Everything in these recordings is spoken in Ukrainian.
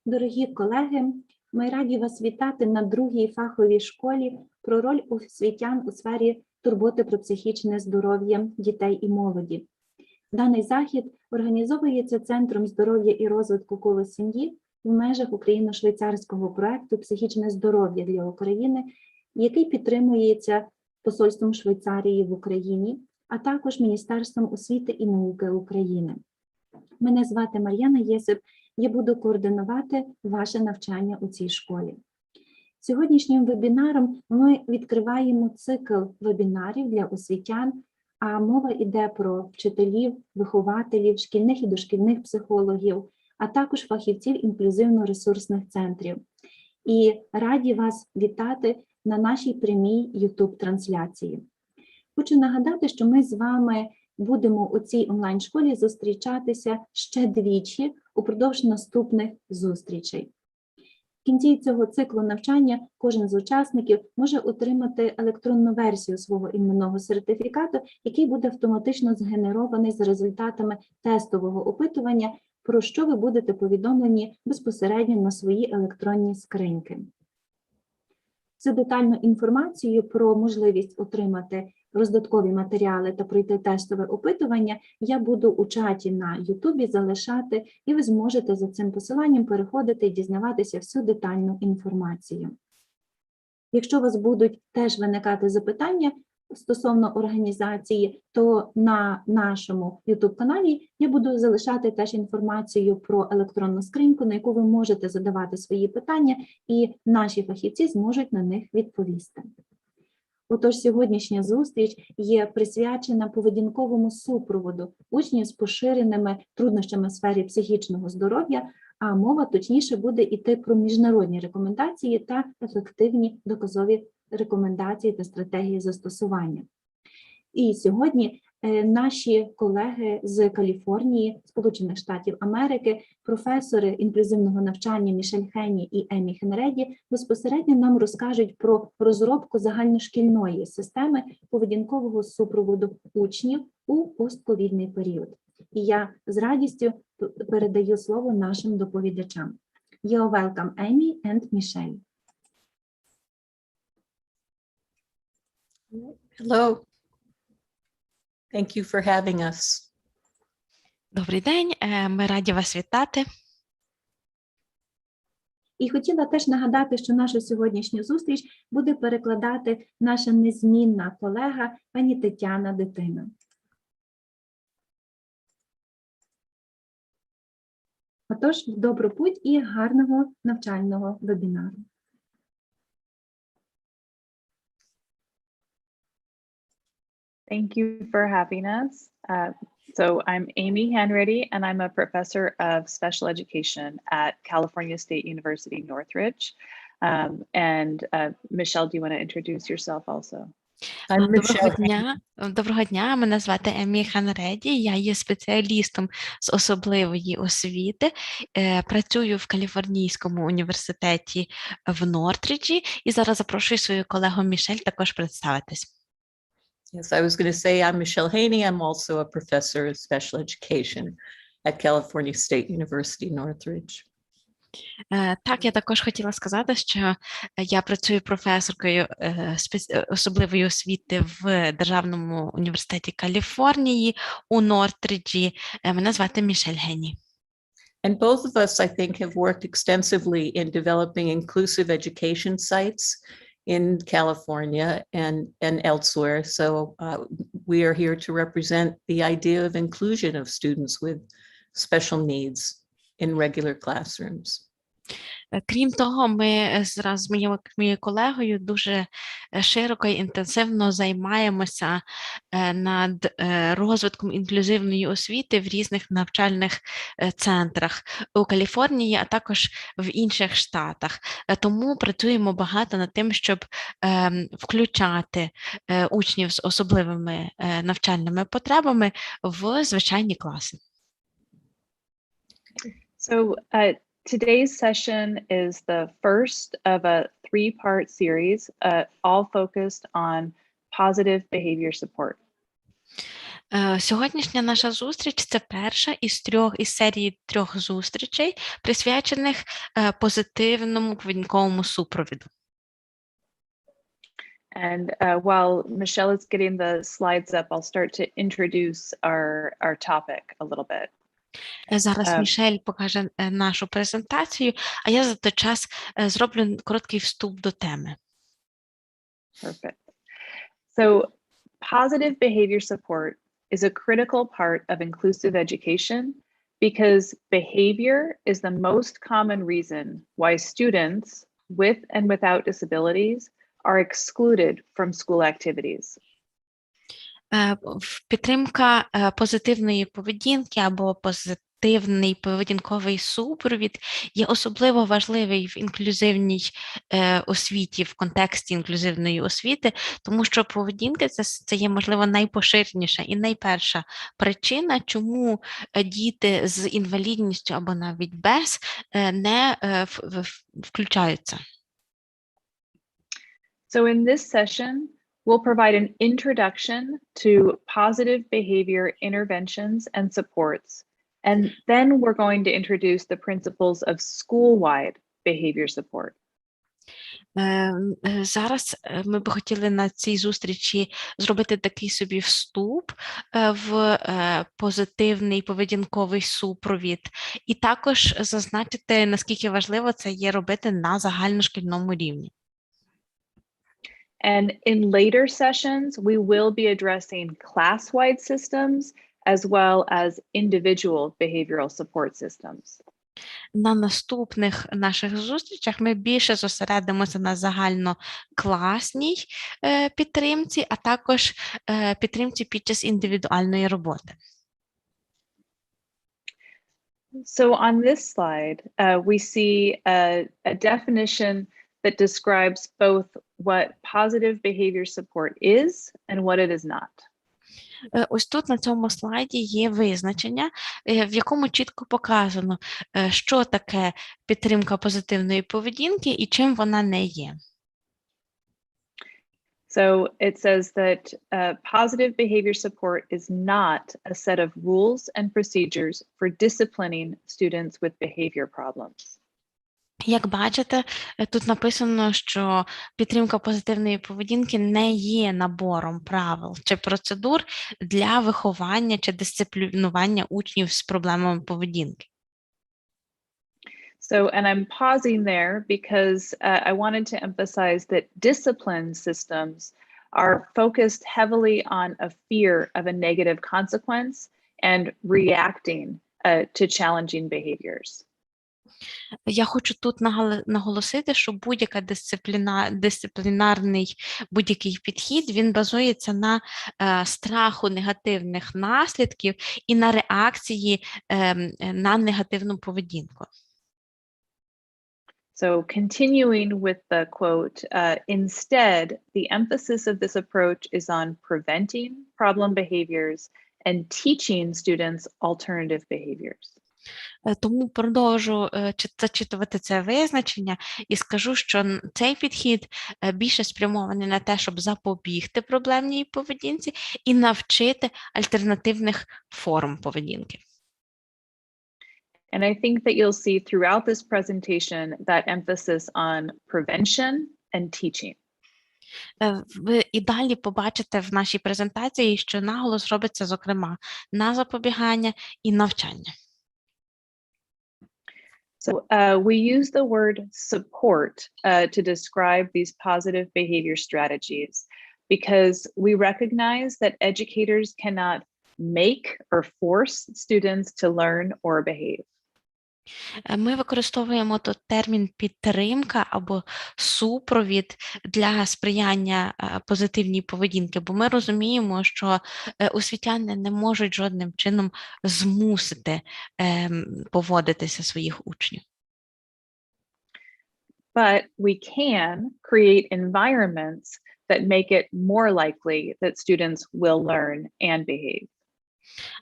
Дорогі колеги, ми раді вас вітати на другій фаховій школі про роль освітян у сфері турботи про психічне здоров'я дітей і молоді. Даний захід організовується Центром здоров'я і розвитку коло сім'ї в межах україно-швейцарського проекту «Психічне здоров'я для України», який підтримується Посольством Швейцарії в Україні, а також Міністерством освіти і науки України. Мене звати Мар'яна Єсип, я буду координувати ваше навчання у цій школі. Сьогоднішнім вебінаром ми відкриваємо цикл вебінарів для освітян, а мова йде про вчителів, вихователів, шкільних і дошкільних психологів, а також фахівців інклюзивно-ресурсних центрів. І раді вас вітати на нашій прямій YouTube-трансляції. Хочу нагадати, що ми з вами будемо у цій онлайн-школі зустрічатися ще двічі упродовж наступних зустрічей. В кінці цього циклу навчання кожен з учасників може отримати електронну версію свого іменного сертифікату, який буде автоматично згенерований за результатами тестового опитування, про що ви будете повідомлені безпосередньо на свої електронні скриньки. Всю детальну інформацію про можливість отримати роздаткові матеріали та пройти тестове опитування я буду у чаті на YouTube залишати, і ви зможете за цим посиланням переходити і дізнаватися всю детальну інформацію. Якщо у вас будуть теж виникати запитання стосовно організації, то на нашому YouTube-каналі я буду залишати теж інформацію про електронну скриньку, на яку ви можете задавати свої питання, і наші фахівці зможуть на них відповісти. Отож, сьогоднішня зустріч є присвячена поведінковому супроводу учнів з поширеними труднощами в сфері психічного здоров'я, а мова точніше буде йти про міжнародні рекомендації та ефективні доказові рекомендації та стратегії застосування. І сьогодні наші колеги з Каліфорнії, Сполучених Штатів Америки, професори інклюзивного навчання Мішель Хенні і Емі Хенреді безпосередньо нам розкажуть про розробку загальношкільної системи поведінкового супроводу учнів у постковідний період. І я з радістю передаю слово нашим доповідачам. You're welcome, Amy and Michelle. Hello. Thank you for having us. Добрий день, ми раді вас вітати. І хотіла теж нагадати, що нашу сьогоднішню зустріч буде перекладати наша незмінна колега пані Тетяна Дитина. Отож, в добру путь і гарного навчального вебінару. Thank you for having us. So I'm Amy Hanreddy, and I'm a professor of special education at California State University, Northridge. Michelle, do you want to introduce yourself also? Доброго дня, мене звати Емі Ханреді, я є спеціалістом з особливої освіти, працюю в Каліфорнійському університеті в Нортріджі і зараз запрошую свою колегу Мішель також представитись. Yes, I was going to say I'm Michelle Haney. I'm also a professor of special education at California State University, Northridge. Так, я також хотіла сказати, що я працюю професоркою особливої освіти в Державному університеті Каліфорнії у Нортриджі. Мене звати Мішель Гені. And both of us, I think, have worked extensively in developing inclusive education sites in California and elsewhere. So we are here to represent the idea of inclusion of students with special needs in regular classrooms. Крім того, ми з моєю колегою дуже широко і інтенсивно займаємося над розвитком інклюзивної освіти в різних навчальних центрах у Каліфорнії, а також в інших штатах. Тому працюємо багато над тим, щоб включати учнів з особливими навчальними потребами в звичайні класи. So, today's session is the first of a three-part series, all focused on positive behavior support. Сьогоднішня наша зустріч – це перша із серії 3 зустрічей, присвячених позитивному поведінковому супровіду. And while Michelle is getting the slides up, I'll start to introduce our topic a little bit. Зараз Мішель покаже нашу презентацію, а я за той час зроблю короткий вступ до теми. Perfect. So positive behavior support is a critical part of inclusive education because behavior is the most common reason why students with and without disabilities are excluded from school activities. Підтримка позитивної поведінки або позитивний поведінковий супровід є особливо важливий в інклюзивній освіті, в контексті інклюзивної освіти, тому що поведінка це є, можливо, найпоширеніша і найперша причина, чому діти з інвалідністю або навіть без не включаються. So in this session, we'll provide an introduction to positive behavior interventions and supports, and then we're going to introduce the principles of school-wide behavior support. Зараз ми б хотіли на цій зустрічі зробити такий собі вступ в позитивний поведінковий супровід і також зазначити, наскільки важливо це є робити на загальношкільному рівні. And in later sessions, we will be addressing class-wide systems as well as individual behavioral support systems. На наступних наших зустрічах ми більше зосередимося на загальнокласній підтримці, а також підтримці під час індивідуальної роботи. So on this slide, we see a definition that describes both what positive behavior support is and what it is not. Ось тут на цьому слайді є визначення, в якому чітко показано, що таке підтримка позитивної поведінки і чим вона не є. So it says that positive behavior support is not a set of rules and procedures for disciplining students with behavior problems. Як бачите, тут написано, що підтримка позитивної поведінки не є набором правил чи процедур для виховання чи дисциплінування учнів з проблемами поведінки. So, and I'm pausing there because I wanted to emphasize that discipline systems are focused heavily on a fear of a negative consequence and reacting to challenging behaviors. Я хочу тут наголосити, що дисциплінарний будь-який підхід, він базується на страху негативних наслідків і на реакції на негативну поведінку. So continuing with the quote, instead, the emphasis of this approach is on preventing problem behaviors and teaching students alternative behaviors. Тому продовжу зачитувати це визначення і скажу, що цей підхід більше спрямований на те, щоб запобігти проблемній поведінці і навчити альтернативних форм поведінки. And I think that you'll see throughout this presentation that emphasis on prevention and teaching. Ви і далі побачите в нашій презентації, що наголос робиться, зокрема, на запобігання і навчання. So we use the word support to describe these positive behavior strategies because we recognize that educators cannot make or force students to learn or behave. Ми використовуємо тут термін підтримка або супровід для сприяння позитивній поведінки, бо ми розуміємо, що освітяни не можуть жодним чином змусити поводитися своїх учнів. But we can create environments that make it more likely that students will learn and behave.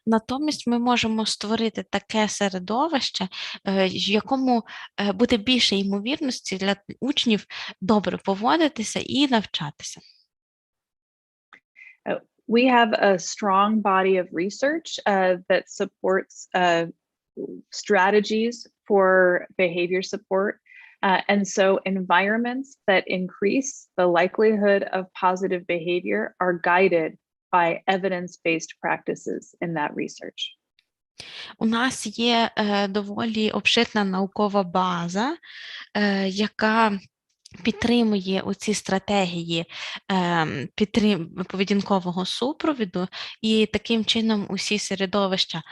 Натомість ми можемо створити таке середовище, в якому буде більше ймовірності для учнів добре поводитися і навчатися. We have a strong body of research that supports strategies for behavior support. And so environments that increase the likelihood of positive behavior are guided by evidence-based practices in that research. У нас є доволі обширна наукова база, яка підтримує оці стратегії поведінкового супроводу, і таким чином усі середовища,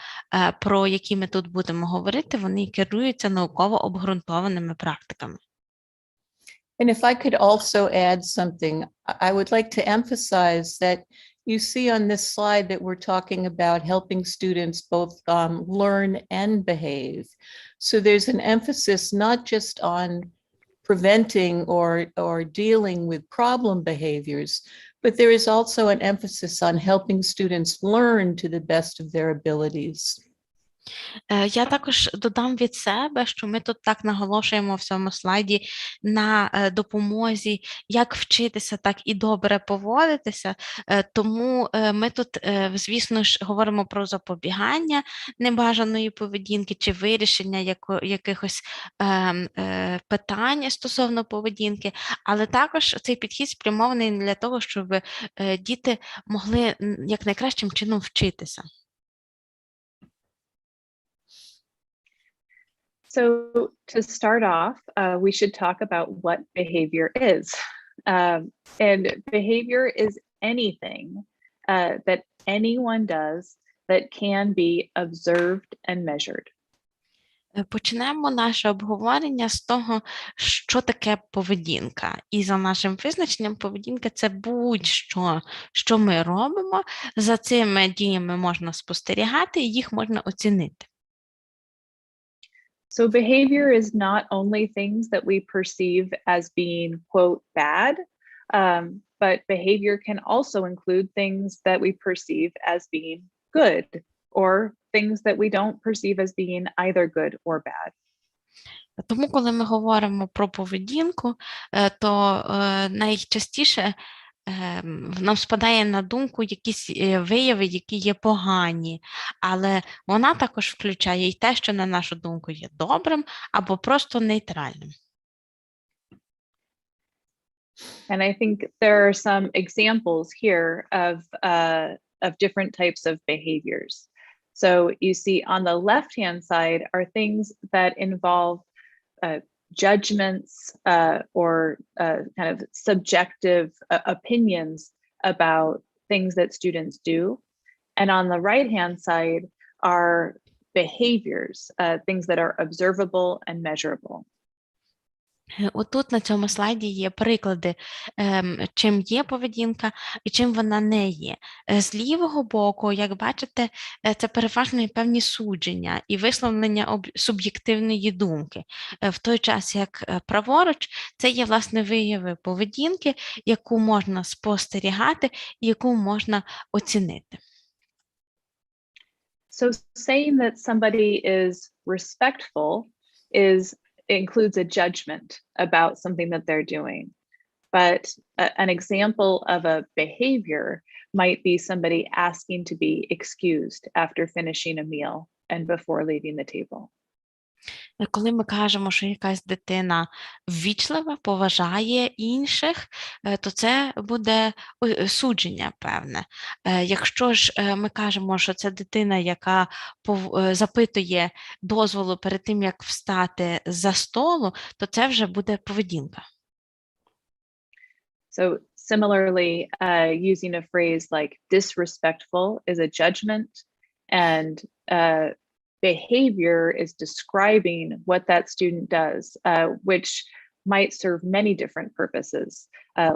про які ми тут будемо говорити, вони керуються науково обґрунтованими практиками. And if I could also add something, I would like to emphasize that you see on this slide that we're talking about helping students both learn and behave. So there's an emphasis not just on preventing or dealing with problem behaviors, but there is also an emphasis on helping students learn to the best of their abilities. Я також додам від себе, що ми тут так наголошуємо в цьому слайді на допомозі як вчитися, так і добре поводитися, тому ми тут, звісно ж, говоримо про запобігання небажаної поведінки чи вирішення якихось питань стосовно поведінки, але також цей підхід спрямований для того, щоб діти могли якнайкращим чином вчитися. So to start off, we should talk about what behavior is. And behavior is anything that anyone does that can be observed and measured. Почнемо наше обговорення з того, що таке поведінка. І за нашим визначенням, поведінка – це будь-що, що ми робимо, за цими діями можна спостерігати і їх можна оцінити. So behavior is not only things that we perceive as being, quote, bad, but behavior can also include things that we perceive as being good, or things that we don't perceive as being either good or bad. Тому, коли ми говоримо про поведінку, то найчастіше нам спадає на думку якісь вияви, які є погані, але вона також включає і те, що, на нашу думку, є добрим або просто нейтральним. And I think there are some examples here of different types of behaviors. So you see on the left-hand side are things that involve judgments or kind of subjective opinions about things that students do. And on the right-hand side are behaviors, things that are observable and measurable. Отут на цьому слайді є приклади, чим є поведінка і чим вона не є. З лівого боку, як бачите, це переважно певні судження і висловлення суб'єктивної думки. В той час, як праворуч, це є, власне, вияви поведінки, яку можна спостерігати і яку можна оцінити. So saying that somebody is respectful includes a judgment about something that they're doing. But an example of a behavior might be somebody asking to be excused after finishing a meal and before leaving the table. Коли ми кажемо, що якась дитина ввічлива, поважає інших, то це буде судження певне. Якщо ж ми кажемо, що це дитина, яка запитує дозволу перед тим, як встати за столу, то це вже буде поведінка. So similarly, using a phrase like disrespectful is a judgment, and behavior is describing what that student does, which might serve many different purposes,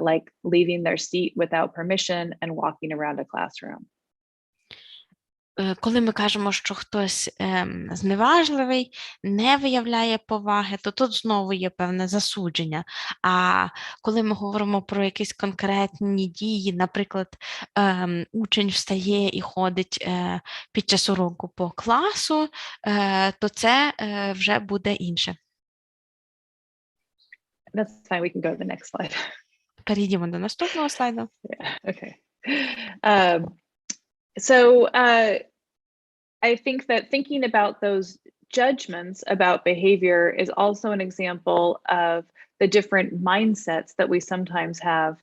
like leaving their seat without permission and walking around a classroom. Коли ми кажемо, що хтось зневажливий, не виявляє поваги, то тут знову є певне засудження. А коли ми говоримо про якісь конкретні дії, наприклад, учень встає і ходить під час уроку по класу, то це вже буде інше. That's fine, we can go to the next slide. Перейдімо до наступного слайду. Yeah, okay. I think that thinking about those judgments about behavior is also an example of the different mindsets that we sometimes have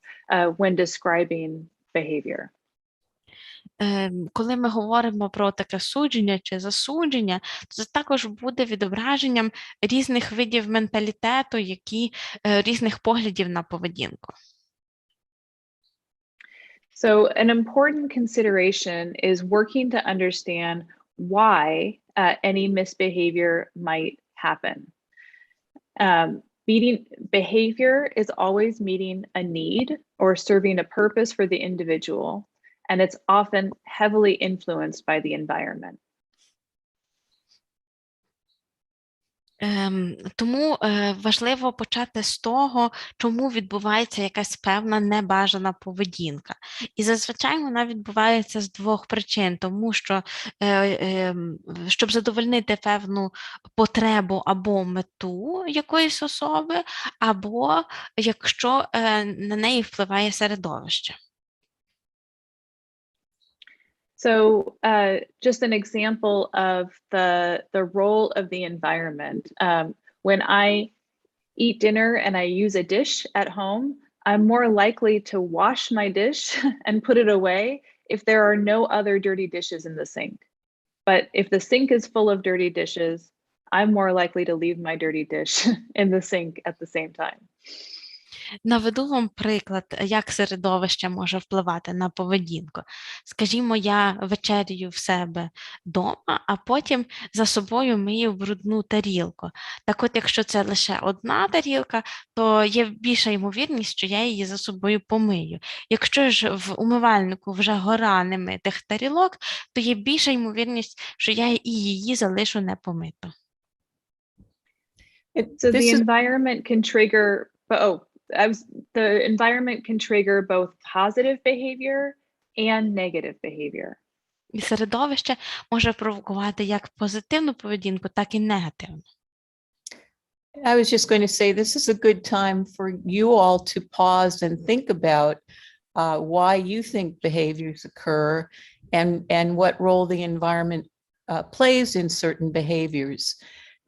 when describing behavior. Коли ми говоримо про таке судження чи засудження, то це також буде відображенням різних видів менталітету, різних поглядів на поведінку. So an important consideration is working to understand why any misbehavior might happen. Behavior is always meeting a need or serving a purpose for the individual, and it's often heavily influenced by the environment. Тому важливо почати з того, чому відбувається якась певна небажана поведінка. І зазвичай вона відбувається з двох причин, тому що, щоб задовольнити певну потребу або мету якоїсь особи, або якщо на неї впливає середовище. So just an example of the role of the environment. When I eat dinner and I use a dish at home, I'm more likely to wash my dish and put it away if there are no other dirty dishes in the sink. But if the sink is full of dirty dishes, I'm more likely to leave my dirty dish in the sink at the same time. Наведу вам приклад, як середовище може впливати на поведінку. Скажімо, я вечерюю в себе вдома, а потім за собою мию брудну тарілку. Так от, якщо це лише одна тарілка, то є більша ймовірність, що я її за собою помию. Якщо ж в умивальнику вже гора немитих тарілок, то є більша ймовірність, що я і її залишу непомито. So the environment can trigger, the environment can trigger both positive behavior and negative behavior. І середовище може провокувати як позитивну поведінку, так і негативну. I was just going to say, this is a good time for you all to pause and think about why you think behaviors occur and what role the environment plays in certain behaviors.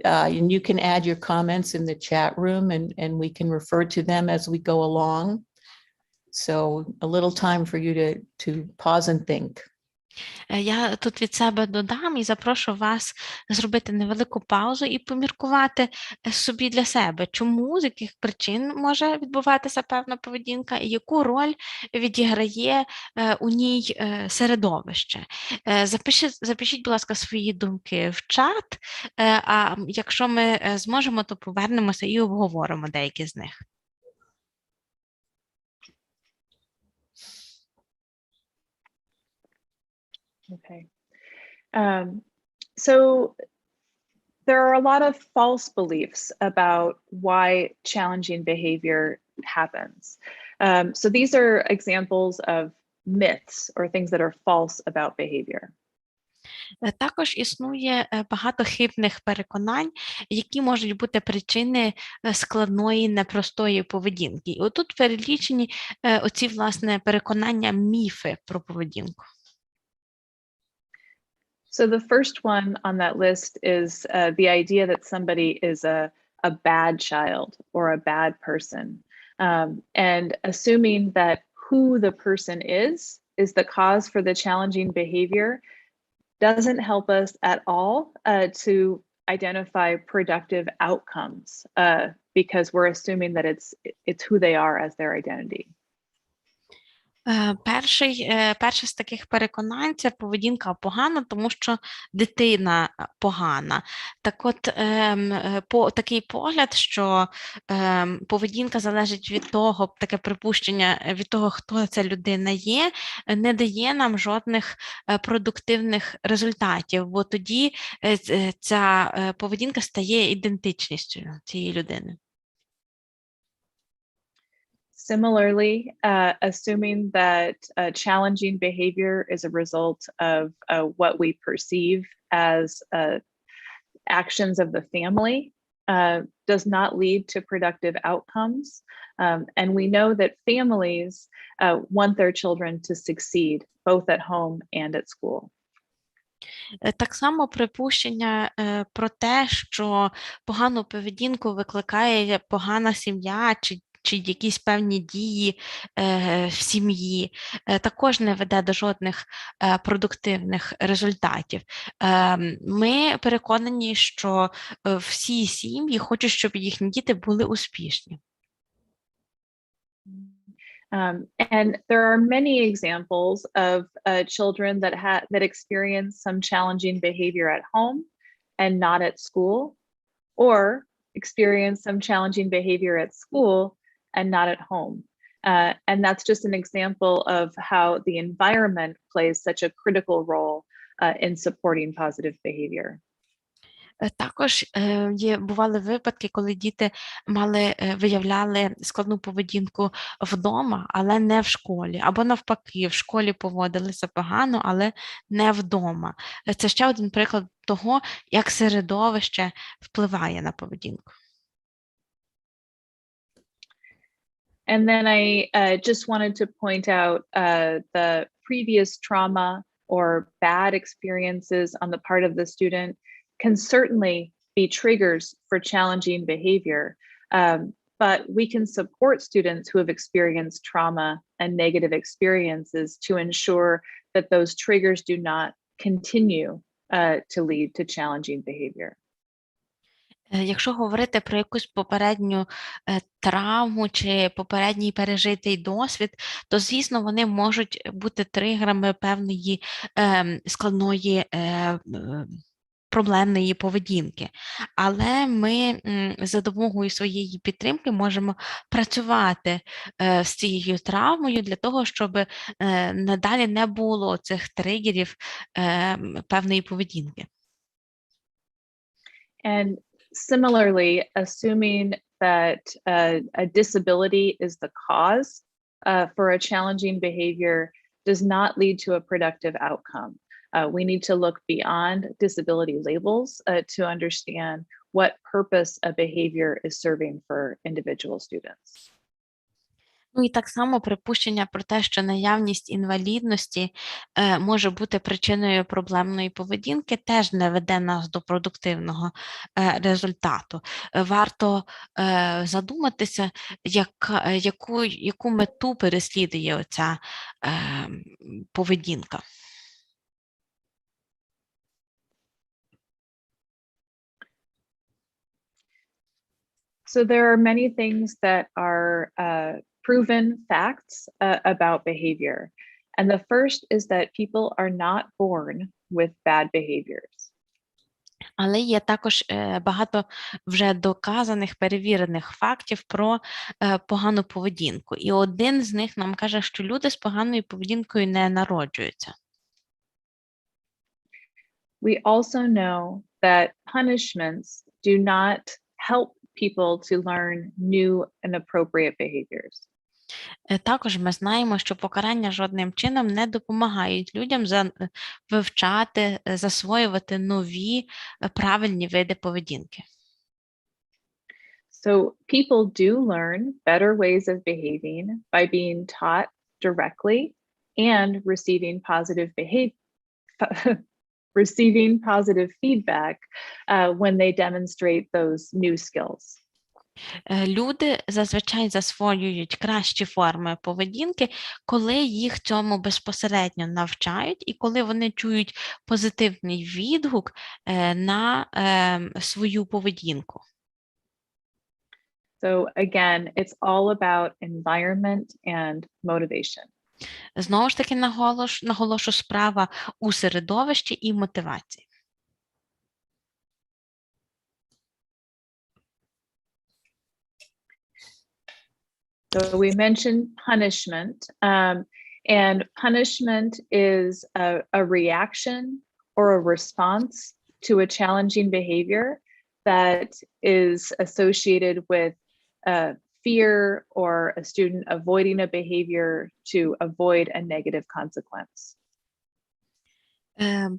And you can add your comments in the chat room and we can refer to them as we go along. So a little time for you to pause and think. Я тут від себе додам і запрошу вас зробити невелику паузу і поміркувати собі для себе, чому, з яких причин може відбуватися певна поведінка і яку роль відіграє у ній середовище. Запишіть, будь ласка, свої думки в чат, а якщо ми зможемо, то повернемося і обговоримо деякі з них. Okay. So there are a lot of false beliefs about why challenging behavior happens. So these are examples of myths or things that are false about behavior. Також існує багато хибних переконань, які можуть бути причини складної, непростої поведінки. І отут перелічені оці, власне, переконання, міфи про поведінку. So the first one on that list is the idea that somebody is a bad child or a bad person. And assuming that who the person is the cause for the challenging behavior doesn't help us at all to identify productive outcomes because we're assuming that it's who they are as their identity. Перше з таких переконань – це поведінка погана, тому що дитина погана. Так от, такий погляд, що поведінка залежить від того, таке припущення від того, хто ця людина є, не дає нам жодних продуктивних результатів, бо тоді ця поведінка стає ідентичністю цієї людини. Similarly, assuming that challenging behavior is a result of what we perceive as actions of the family does not lead to productive outcomes. And we know that families want their children to succeed both at home and at school. Так само припущення про те, що погану поведінку викликає погана сім'я чи якісь певні дії в сім'ї, також не веде до жодних продуктивних результатів. Ми переконані, що всі сім'ї хочуть, щоб їхні діти були успішні. And there are many examples of children that experience some challenging behavior at home and not at school, or experience some challenging behavior at school and not at home. And that's just an example of how the environment plays such a critical role in supporting positive behavior. Також бували випадки, коли діти виявляли складну поведінку вдома, але не в школі, або навпаки, в школі поводилися погано, але не вдома. Це ще один приклад того, як середовище впливає на поведінку. And then I just wanted to point out the previous trauma or bad experiences on the part of the student can certainly be triggers for challenging behavior, but we can support students who have experienced trauma and negative experiences to ensure that those triggers do not continue to lead to challenging behavior. Якщо говорити про якусь попередню травму чи попередній пережитий досвід, то, звісно, вони можуть бути тригерами певної складної проблемної поведінки. Але ми за допомогою своєї підтримки можемо працювати з цією травмою для того, щоб надалі не було цих тригерів певної поведінки. And similarly, assuming that a disability is the cause for a challenging behavior does not lead to a productive outcome. We need to look beyond disability labels to understand what purpose a behavior is serving for individual students. Ну і так само припущення про те, що наявність інвалідності може бути причиною проблемної поведінки, теж не веде нас до продуктивного результату. Варто задуматися, яку мету переслідує оця поведінка. So there are many things that are proven facts about behavior. And the first is that people are not born with bad behaviors. Але є також багато вже доказаних, перевірених фактів про погану поведінку. І один з них нам каже, що люди з поганою поведінкою не народжуються. We also know that punishments do not help people to learn new and appropriate behaviors. Також ми знаємо, що покарання жодним чином не допомагають людям вивчати, засвоювати нові правильні види поведінки. So people do learn better ways of behaving by being taught directly and receiving positive feedback when they demonstrate those new skills. Люди зазвичай засвоюють кращі форми поведінки, коли їх цьому безпосередньо навчають і коли вони чують позитивний відгук на свою поведінку. So again, it's all about environment and motivation. Знову ж таки наголошу, справа у середовищі і мотивації. So we mentioned punishment, and punishment is a reaction or a response to a challenging behavior that is associated with fear or a student avoiding a behavior to avoid a negative consequence.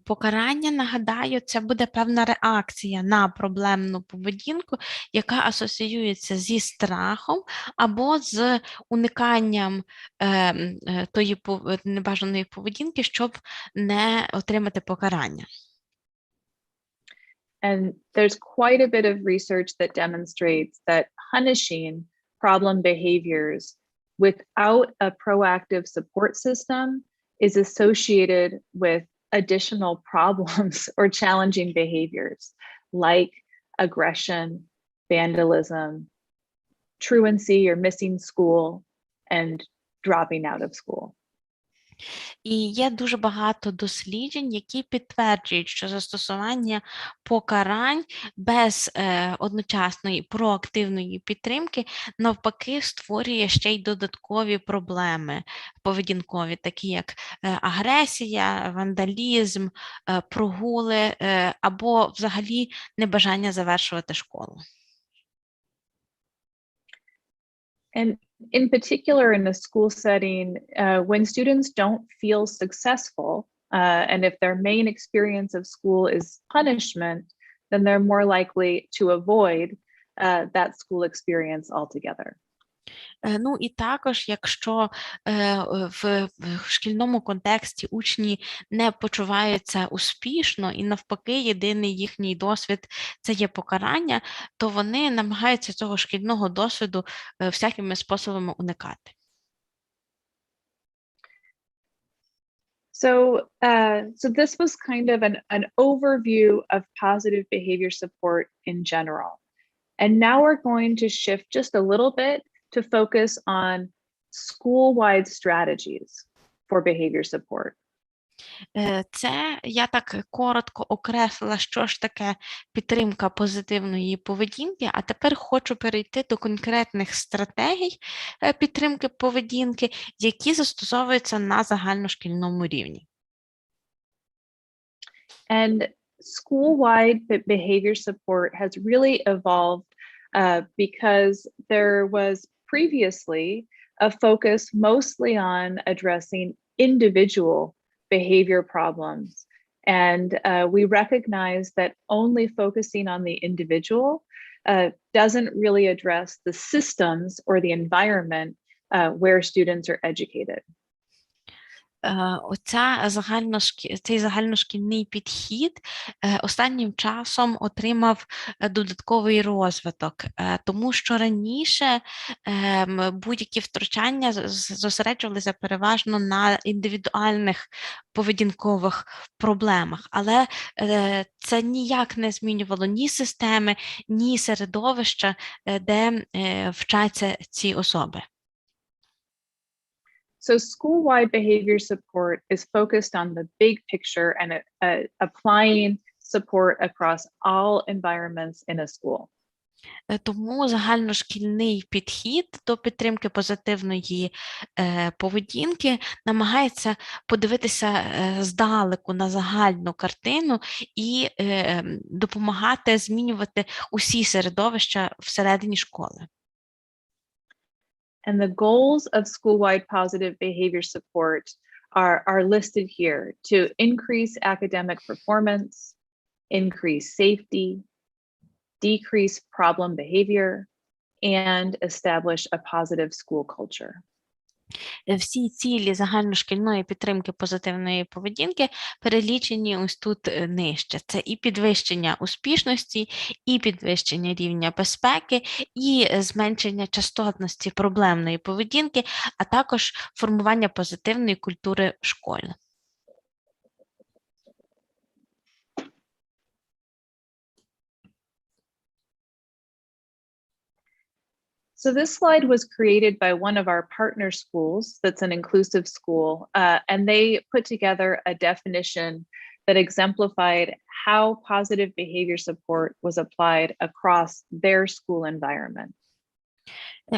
Покарання, нагадаю, це буде певна реакція на проблемну поведінку, яка асоціюється зі страхом або з униканням тої небажаної поведінки, щоб не отримати покарання. And there's quite a bit of research that demonstrates that punishing problem behaviors without a proactive support system is associated with additional problems or challenging behaviors like aggression, vandalism, truancy or missing school, and dropping out of school. І є дуже багато досліджень, які підтверджують, що застосування покарань без одночасної проактивної підтримки навпаки створює ще й додаткові проблеми поведінкові, такі як агресія, вандалізм, прогули або взагалі небажання завершувати школу. And in particular, in a school setting, when students don't feel successful, and if their main experience of school is punishment, then they're more likely to avoid that school experience altogether. Ну і також, якщо в шкільному контексті учні не почуваються успішно і навпаки єдиний їхній досвід – це є покарання, то вони намагаються цього шкільного досвіду всякими способами уникати. So this was kind of an overview of positive behavior support in general. And now we're going to shift just a little bit to focus on school-wide strategies for behavior support. Це я так коротко окреслила, що ж таке підтримка позитивної поведінки, а тепер хочу перейти до конкретних стратегій підтримки поведінки, які застосовуються на загальношкільному рівні. And school-wide behavior support has really evolved because there was previously a focus mostly on addressing individual behavior problems. And we recognize that only focusing on the individual doesn't really address the systems or the environment where students are educated. Цей загальношкільний підхід останнім часом отримав додатковий розвиток, тому що раніше будь-які втручання зосереджувалися переважно на індивідуальних поведінкових проблемах, але це ніяк не змінювало ні системи, ні середовища, де вчаться ці особи. So school-wide behavior support is focused on the big picture and applying support across all environments in a school. Тому загальношкільний підхід до підтримки позитивної поведінки намагається подивитися здалеку на загальну картину і допомагати змінювати усі середовища всередині школи. And the goals of school-wide positive behavior support are listed here to increase academic performance, increase safety, decrease problem behavior, and establish a positive school culture. Всі цілі загальношкільної підтримки позитивної поведінки перелічені ось тут нижче. Це і підвищення успішності, і підвищення рівня безпеки, і зменшення частотності проблемної поведінки, а також формування позитивної культури в школі. So this slide was created by one of our partner schools that's an inclusive school, and they put together a definition that exemplified how positive behavior support was applied across their school environment.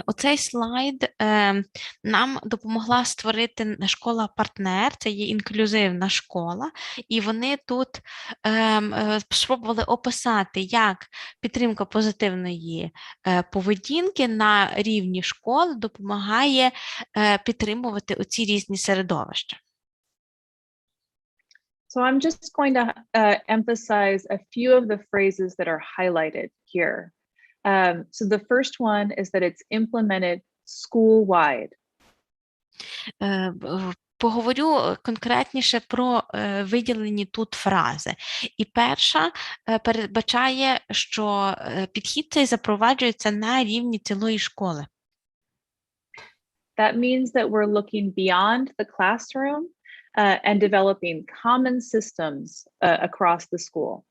Оцей слайд нам допомогла створити школа-партнер, це є інклюзивна школа, і вони тут спробували описати, як підтримка позитивної поведінки на рівні школ допомагає підтримувати оці різні середовища. So I'm just going to emphasize a few of the phrases that are highlighted here. So the first one is that it's implemented school-wide. Поговорю конкретніше про виділені тут фрази. І перша передбачає, що підхід цей запроваджується на рівні цілої школи. That means that we're looking beyond the classroom and developing common systems across the school.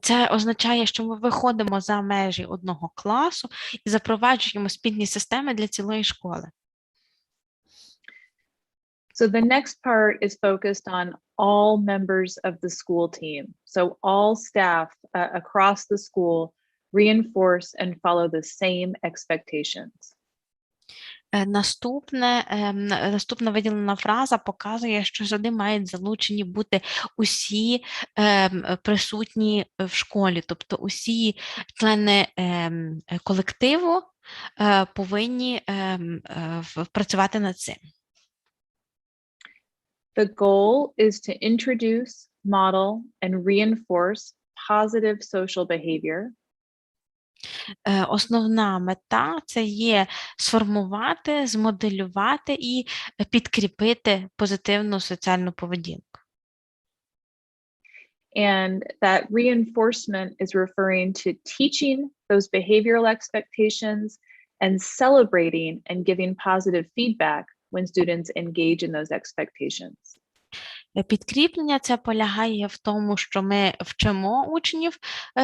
Це означає, що ми виходимо за межі одного класу і запроваджуємо спільні системи для цілої школи. So the next part is focused on all members of the school team. So all staff across the school reinforce and follow the same expectations. Наступна виділена фраза показує, що сюди мають залучені бути усі присутні в школі, тобто усі члени колективу повинні працювати над цим. The goal is to introduce, model, and reinforce positive social behavior. Основна мета – це є сформувати, змоделювати і підкріпити позитивну соціальну поведінку. And that reinforcement is referring to teaching those behavioral expectations and celebrating and giving positive feedback when students engage in those expectations. Підкріплення це полягає в тому, що ми вчимо учнів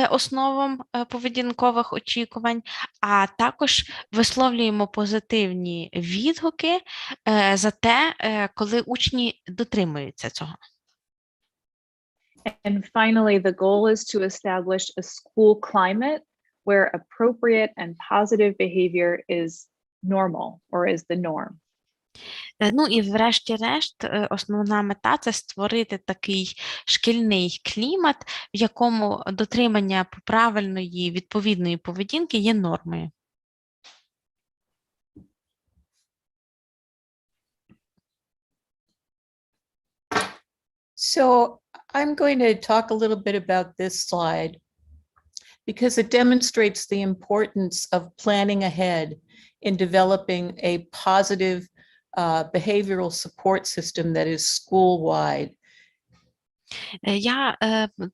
основам поведінкових очікувань, а також висловлюємо позитивні відгуки за те, коли учні дотримуються цього. And finally, the goal is to establish a school climate where appropriate and positive behavior is normal or is the norm. Ну і врешті-решт, основна мета – це створити такий шкільний клімат, в якому дотримання правильної відповідної поведінки є нормою. So I'm going to talk a little bit about this slide because it demonstrates the importance of planning ahead in developing a positive behavioral support system that is school-wide. Я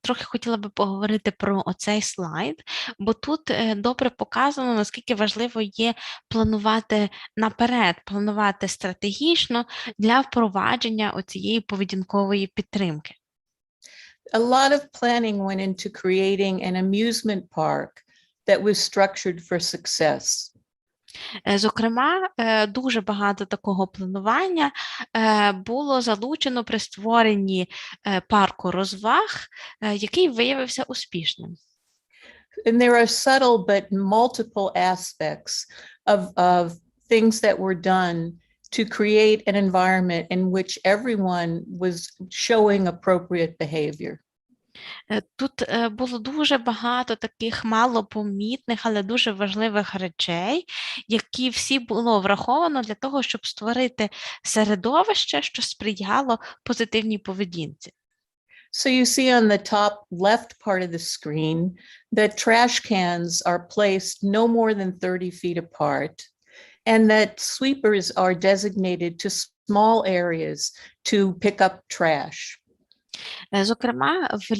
трохи хотіла би поговорити про оцей слайд, бо тут добре показано, наскільки важливо є планувати наперед, планувати стратегічно для впровадження оцієї поведінкової підтримки. A lot of planning went into creating an amusement park that was structured for success. Зокрема, дуже багато такого планування було залучено при створенні парку розваг, який виявився успішним. And there are subtle but multiple aspects of things that were done to create an environment in which everyone was showing appropriate behavior. Тут було дуже багато таких малопомітних, але дуже важливих речей, які всі було враховано для того, щоб створити середовище, що сприяло позитивній поведінці. So you see on the top left part of the screen that trash cans are placed no more than 30 feet apart, and that sweepers are designated to small areas to pick up trash. Зокрема, в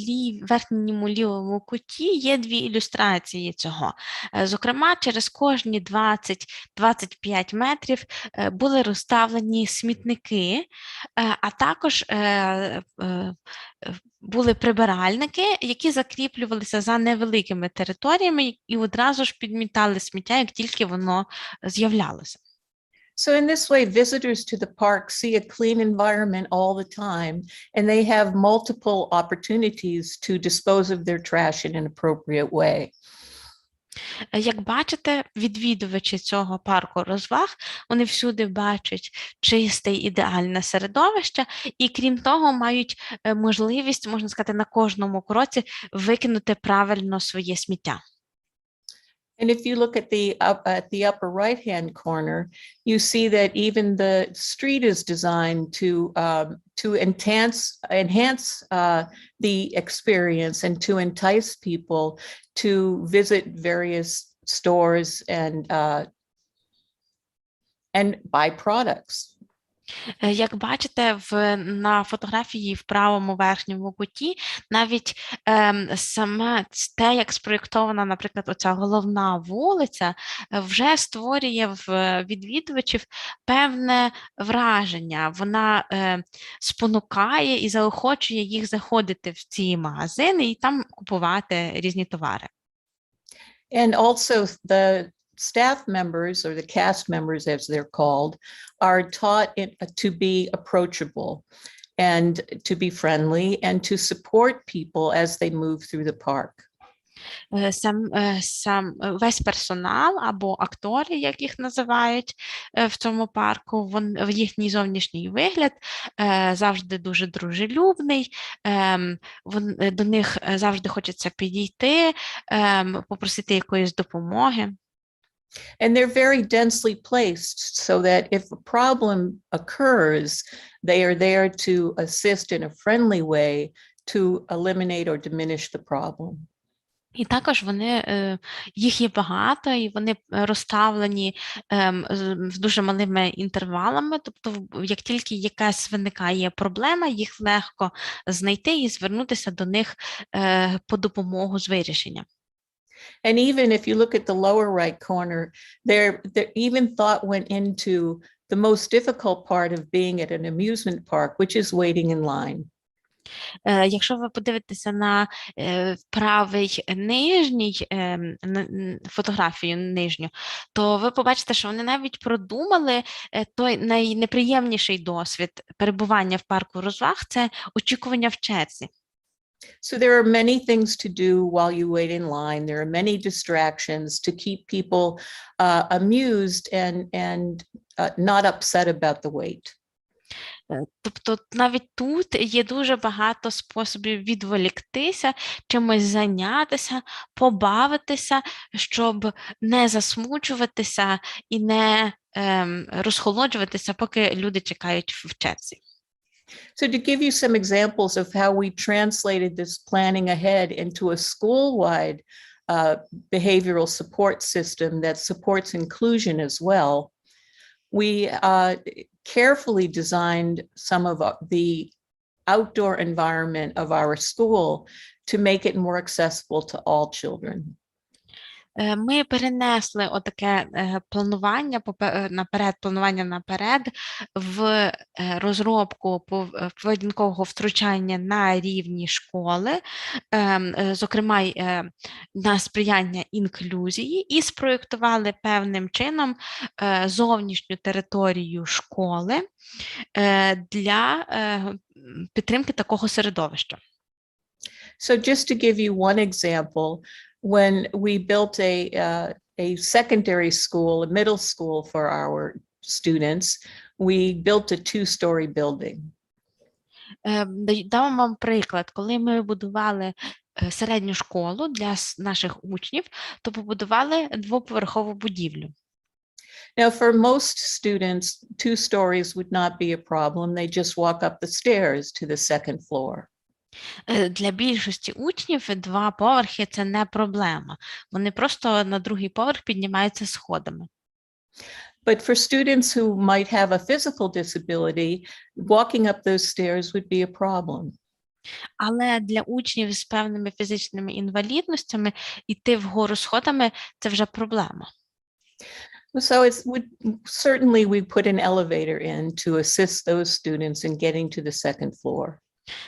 верхньому лівому куті є дві ілюстрації цього. Зокрема, через кожні 20-25 метрів були розставлені смітники, а також були прибиральники, які закріплювалися за невеликими територіями і одразу ж підмітали сміття, як тільки воно з'являлося. So in this way, visitors to the park see a clean environment all the time, and they have multiple opportunities to dispose of their trash in an appropriate way. Як бачите, відвідувачі цього парку розваг, вони всюди бачать чисте ідеальне середовище і, крім того, мають можливість, можна сказати, на кожному кроці викинути правильно своє сміття. And if you look at the upper right-hand corner, you see that even the street is designed to enhance the experience and to entice people to visit various stores and buy products. Як бачите, на фотографії в правому верхньому куті, навіть саме те, як спроєктована, наприклад, оця головна вулиця, вже створює в відвідувачів певне враження. Вона спонукає і заохочує їх заходити в ці магазини і там купувати різні товари. And also the staff members, or the cast members as they're called, are taught to be approachable and to be friendly and to support people as they move through the park. Весь персонал або актори, як їх називають в цьому парку, в їхній зовнішній вигляд завжди дуже дружелюбний, до них завжди хочеться підійти, попросити якоїсь допомоги. And they're very densely placed so that if a problem occurs, they are there to assist in a friendly way to eliminate or diminish the problem. І також їх є багато, і вони розставлені з дуже малими інтервалами, тобто як тільки якась виникає проблема, їх легко знайти і звернутися до них по допомогу з вирішенням. And even if you look at the lower right corner, there even thought went into the most difficult part of being at an amusement park, which is waiting in line. Якщо ви подивитеся на правий нижній фотографію нижню, то ви побачите, що вони навіть продумали той найнеприємніший досвід перебування в парку розваг – це очікування в черзі. So there are many things to do while you wait in line. There are many distractions to keep people amused and not upset about the wait. Тобто навіть тут є дуже багато способів відволіктися, чимось зайнятися, побавитися, щоб не засмучуватися і не розхолоджуватися, поки люди чекають в черзі. So to give you some examples of how we translated this planning ahead into a school-wide behavioral support system that supports inclusion as well, we carefully designed some of the outdoor environment of our school to make it more accessible to all children. Ми перенесли отаке планування наперед в розробку поведінкового втручання на рівні школи, зокрема на сприяння інклюзії, і спроєктували певним чином зовнішню територію школи для підтримки такого середовища. So just to give you one example, when we built a secondary school, a middle school for our students, we built a two-story building. Дам вам приклад. Коли ми будували середню школу для наших учнів, то побудували двоповерхову будівлю. Now, for most students, 2 stories would not be a problem. They just walk up the stairs to the second floor. Для більшості учнів 2 поверхи – це не проблема. Вони просто на другий поверх піднімаються сходами. But for students who might have a physical disability, walking up those stairs would be a problem. Але для учнів з певними фізичними інвалідностями йти вгору сходами – це вже проблема. So certainly we put an elevator in to assist those students in getting to the second floor.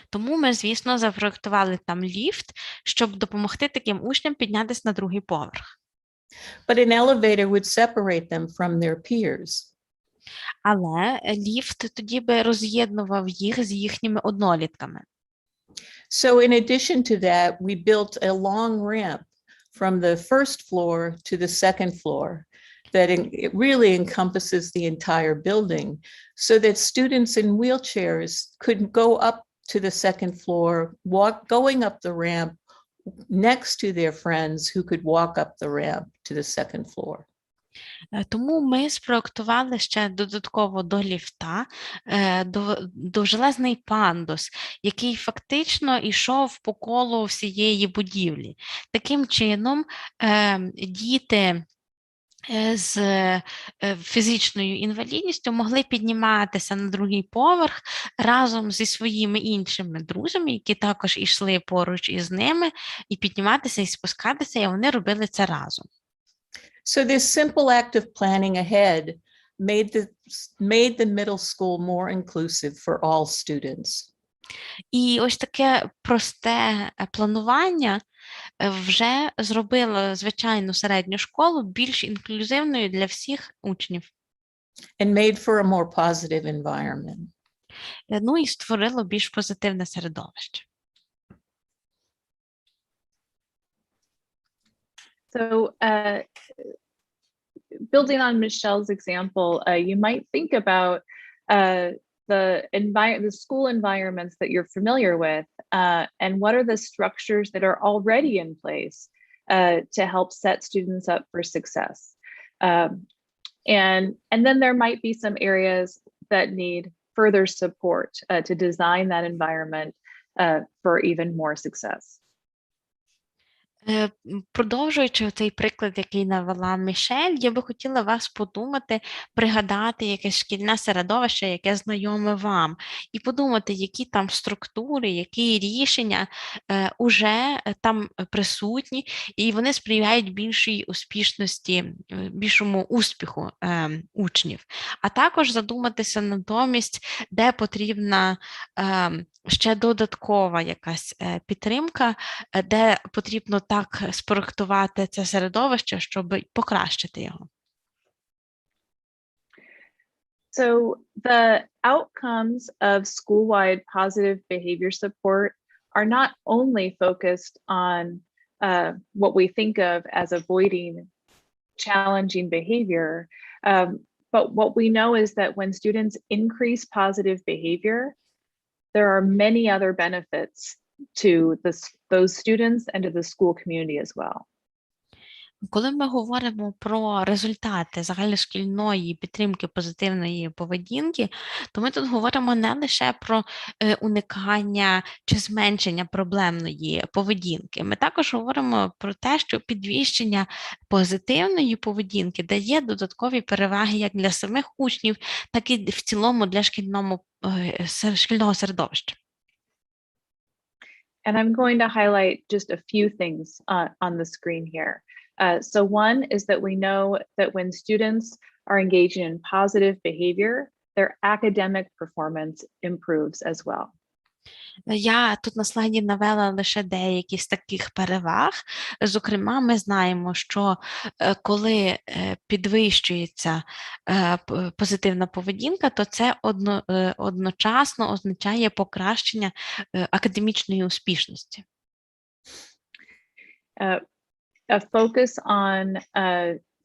Тому ми, звісно, запроектували там ліфт, щоб допомогти таким учням піднятися на другий поверх. But an elevator would separate them from their peers. Але ліфт тоді би роз'єднував їх з їхніми однолітками. So in addition to that, we built a long ramp from the first floor to the second floor that it really encompasses the entire building so that students in wheelchairs could go up to the second floor, going up the ramp, next to their friends who could walk up the ramp to the second floor. Тому ми спроектували ще додатково до ліфта довжелезний пандус, який фактично йшов по колу всієї будівлі. Таким чином, діти з фізичною інвалідністю могли підніматися на другий поверх разом зі своїми іншими друзями, які також йшли поруч із ними, і підніматися і спускатися, і вони робили це разом. So this simple act of planning ahead made the middle school more inclusive for all students. І ось таке просте планування вже зробило звичайну середню школу більш інклюзивною для всіх учнів. And made for a more positive environment. Ну і створило більш позитивне середовище. So building on Michelle's example, you might think about the school environments that you're familiar with, and what are the structures that are already in place to help set students up for success. And then there might be some areas that need further support to design that environment for even more success. Продовжуючи цей приклад, який навела Мішель, я би хотіла вас подумати, пригадати якесь шкільне середовище, яке знайоме вам, і подумати, які там структури, які рішення уже там присутні, і вони сприяють більшій успішності, більшому успіху учнів. А також задуматися натомість, де потрібна ще додаткова якась підтримка, де потрібно так спроектувати це середовище, щоб покращити його. So the outcomes of school-wide positive behavior support are not only focused on what we think of as avoiding challenging behavior, but what we know is that when students increase positive behavior, there are many other benefits to those students and to the school community as well. Коли ми говоримо про результати загальношкільної підтримки позитивної поведінки, то ми тут говоримо не лише про уникання чи зменшення проблемної поведінки. Ми також говоримо про те, що підвищення позитивної поведінки дає додаткові переваги як для самих учнів, так і в цілому для шкільного середовища. And I'm going to highlight just a few things on the screen here. So one is that we know that when students are engaging in positive behavior, their academic performance improves as well. Я тут на слайді навела лише деякі з таких переваг. Зокрема, ми знаємо, що коли підвищується позитивна поведінка, то це одночасно означає покращення академічної успішності. A focus on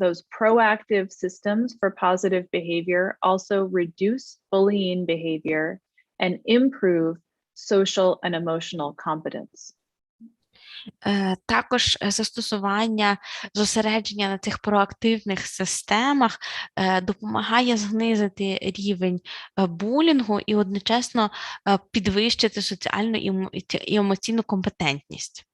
those proactive systems for positive behavior also reduce bullying behavior and improve social and emotional competence. Також застосування зосередження на цих проактивних системах допомагає знизити рівень булінгу і одночасно підвищити соціальну і емоційну компетентність.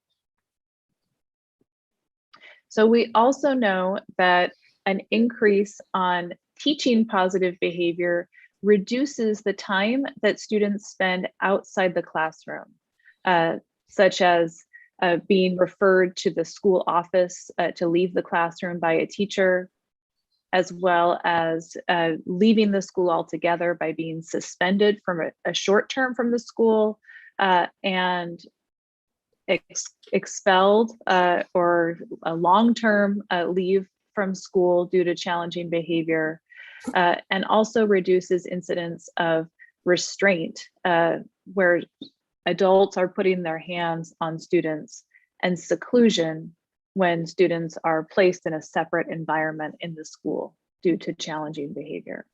So we also know that an increase on teaching positive behavior reduces the time that students spend outside the classroom, such as being referred to the school office to leave the classroom by a teacher, as well as leaving the school altogether by being suspended from a short term from the school and expelled or a long-term leave from school due to challenging behavior, and also reduces incidents of restraint, where adults are putting their hands on students, and seclusion when students are placed in a separate environment in the school due to challenging behavior.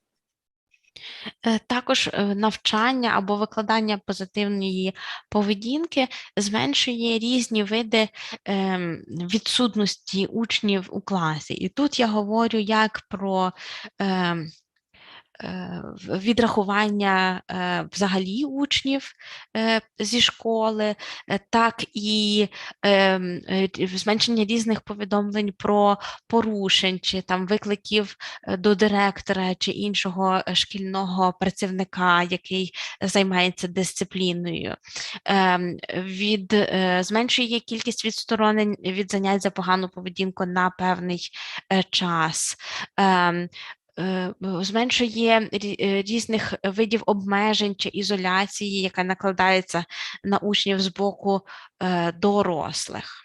Також навчання або викладання позитивної поведінки зменшує різні види відсутності учнів у класі. І тут я говорю як про відрахування взагалі учнів зі школи, так і зменшення різних повідомлень про порушень, чи там викликів до директора чи іншого шкільного працівника, який займається дисципліною. Зменшує кількість відсторонень від занять за погану поведінку на певний час. Зменшує різних видів обмежень чи ізоляції, яка накладається на учнів з боку дорослих.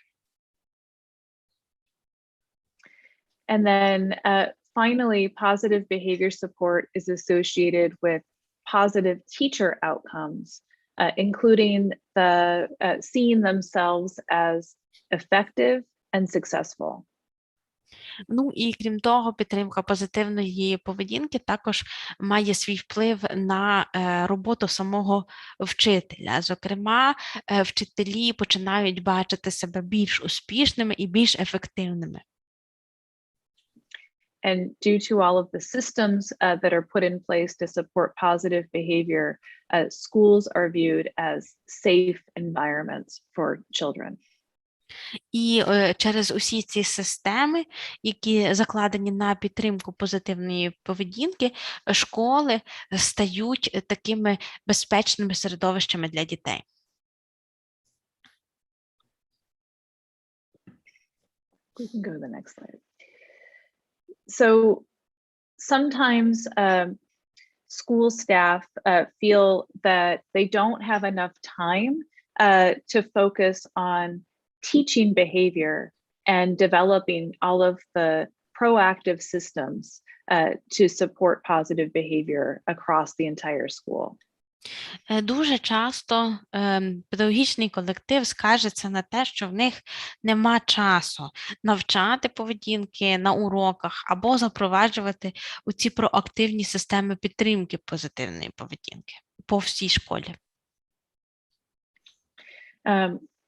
And then finally, positive behavior support is associated with positive teacher outcomes, including seeing themselves as effective and successful. Ну і крім того, підтримка позитивної поведінки також має свій вплив на роботу самого вчителя. Зокрема, вчителі починають бачити себе більш успішними і більш ефективними. And due to all of the systems that are put in place to support positive behavior, schools are viewed as safe environments for children. І через усі ці системи, які закладені на підтримку позитивної поведінки, школи стають такими безпечними середовищами для дітей. We can go to the next slide. So sometimes school staff feel that they don't have enough time to focus on teaching behavior and developing all of the proactive systems to support positive behavior across the entire school. Дуже часто педагогічний колектив скаржиться на те, що в них нема часу навчати поведінки на уроках або запроваджувати оці проактивні системи підтримки позитивної поведінки по всій школі.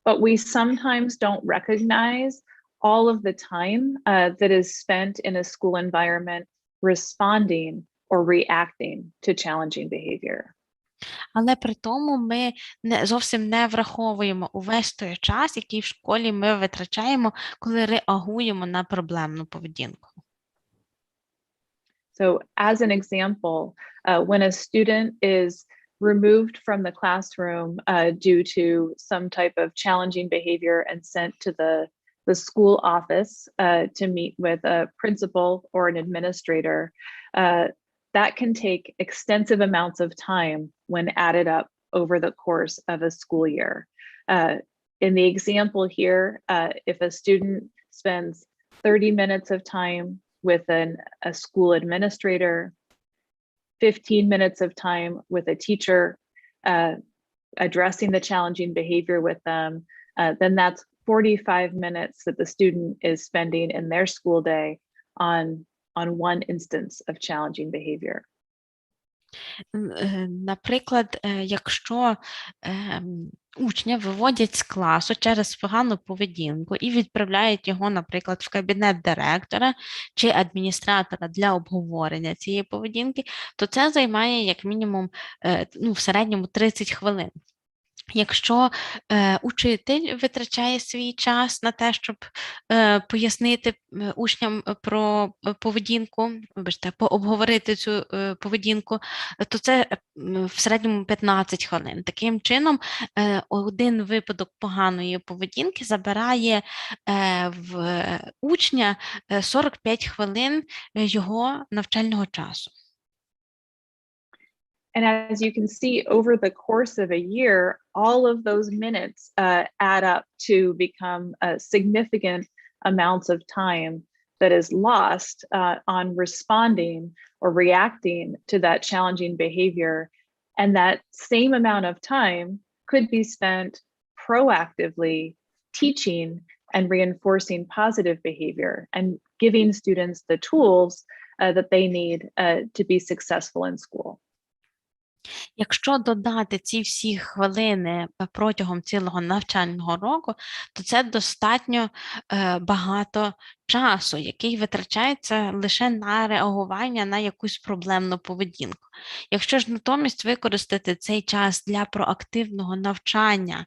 But we sometimes don't recognize all of the time that is spent in a school environment responding or reacting to challenging behavior. Але при тому ми зовсім не враховуємо увесь той час, який в школі ми витрачаємо, коли реагуємо на проблемну поведінку. So as an example, when a student is removed from the classroom due to some type of challenging behavior and sent to the school office to meet with a principal or an administrator, that can take extensive amounts of time when added up over the course of a school year. In the example here, if a student spends 30 minutes of time with a school administrator, 15 minutes of time with a teacher addressing the challenging behavior with them, then that's 45 minutes that the student is spending in their school day on one instance of challenging behavior. Наприклад, якщо учня виводять з класу через погану поведінку і відправляють його, наприклад, в кабінет директора чи адміністратора для обговорення цієї поведінки, то це займає як мінімум в середньому 30 хвилин. Якщо учитель витрачає свій час на те, щоб пояснити учням про поведінку, обговорити цю поведінку, то це в середньому 15 хвилин. Таким чином, один випадок поганої поведінки забирає в учня 45 хвилин його навчального часу. And as you can see, over the course of a year, all of those minutes add up to become significant amounts of time that is lost on responding or reacting to that challenging behavior. And that same amount of time could be spent proactively teaching and reinforcing positive behavior and giving students the tools that they need to be successful in school. Якщо додати ці всі хвилини протягом цілого навчального року, то це достатньо багато часу, який витрачається лише на реагування на якусь проблемну поведінку. Якщо ж натомість використати цей час для проактивного навчання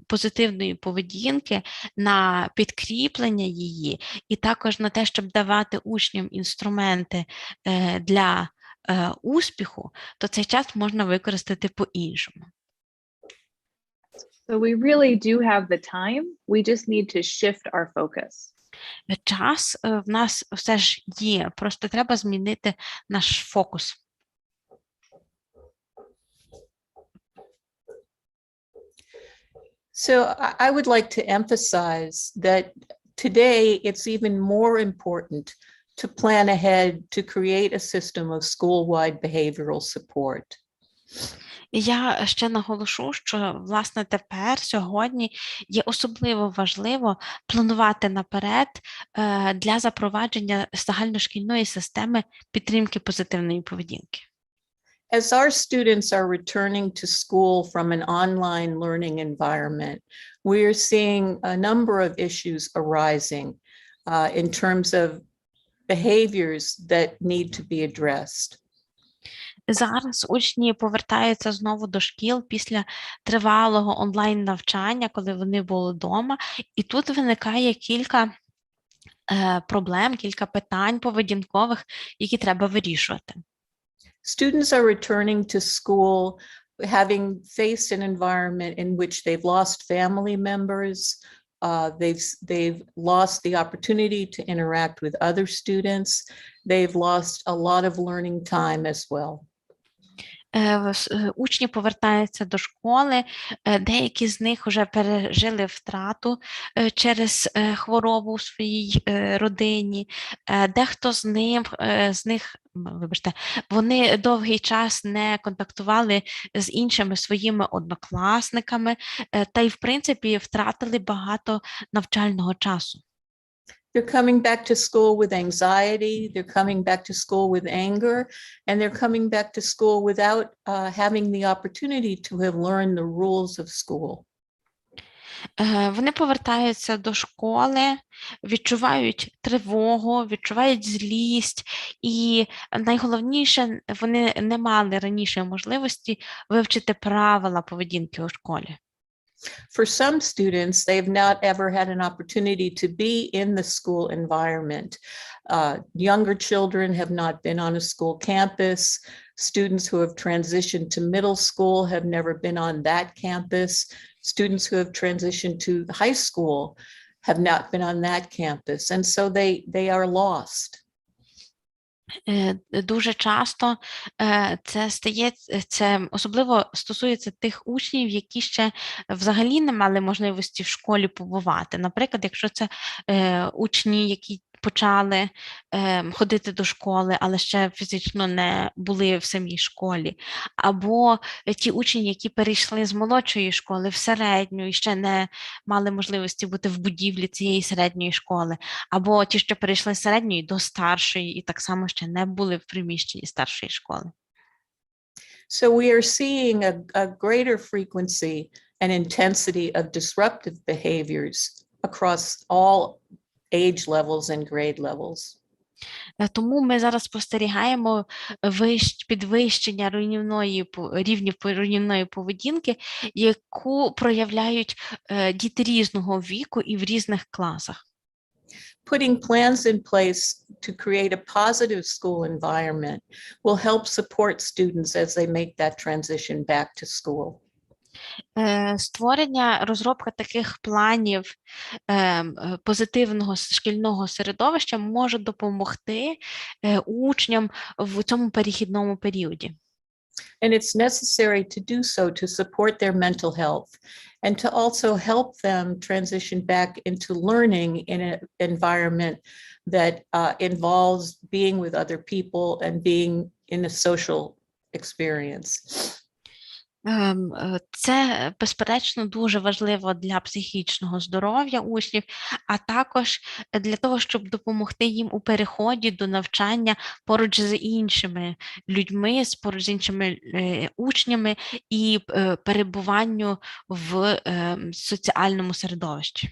позитивної поведінки, на підкріплення її, і також на те, щоб давати учням інструменти для успіху, то цей час можна використати по-іншому. So we really do have the time. We just need to shift our focus. Час в нас все ж є, просто треба змінити наш фокус. So I would like to emphasize that today it's even more important to plan ahead to create a system of school-wide behavioral support. Я ще наголошу, що, власне, тепер, сьогодні, є особливо важливо планувати наперед для запровадження загальношкільної системи підтримки позитивної поведінки. As our students are returning to school from an online learning environment, we are seeing a number of issues arising in terms of behaviors that need to be addressed. Зараз учні повертаються знову до шкіл після тривалого онлайн-навчання, коли вони були вдома, і тут виникає кілька проблем, кілька питань поведінкових, які треба вирішувати. Students are returning to school having faced an environment in which they've lost family members, they've lost the opportunity to interact with other students, they've lost a lot of learning time as well. Учні повертаються до школи, деякі з них вже пережили втрату через хворобу у своїй родині, дехто з них, вибачте, вони довгий час не контактували з іншими своїми однокласниками, та й, в принципі, втратили багато навчального часу. They're coming back to school with anxiety, they're coming back to school with anger, and they're coming back to school without having the opportunity to have learned the rules of school. Вони повертаються до школи, відчувають тривогу, відчувають злість, і найголовніше, вони не мали раніше можливості вивчити правила поведінки у школі. For some students, they've not ever had an opportunity to be in the school environment. Younger children have not been on a school campus. Students who have transitioned to middle school have never been on that campus. Students who have transitioned to high school have not been on that campus. And so they are lost. Дуже часто це особливо стосується тих учнів, які ще взагалі не мали можливості в школі побувати. Наприклад, якщо це учні, які почали ходити до школи, але ще фізично не були в самій школі, або ті учні, які перейшли з молодшої школи в середню і ще не мали можливості бути в будівлі цієї середньої школи, або ті, що перейшли з середньої до старшої і так само ще не були в приміщенні старшої школи. So we are seeing a greater frequency and intensity of disruptive behaviors across all age levels and grade levels. Тому ми зараз спостерігаємо підвищення рівнів руйнівної поведінки, яку проявляють діти різного віку і в різних класах. Putting plans in place to create a positive school environment will help support students as they make that transition back to school. Розробка таких планів позитивного шкільного середовища може допомогти учням в цьому перехідному періоді. And it's necessary to do so to support their mental health and to also help them transition back into learning in an environment that involves being with other people and being in a social experience. Це, безперечно, дуже важливо для психічного здоров'я учнів, а також для того, щоб допомогти їм у переході до навчання поруч з іншими людьми, поруч з іншими учнями і перебуванню в соціальному середовищі.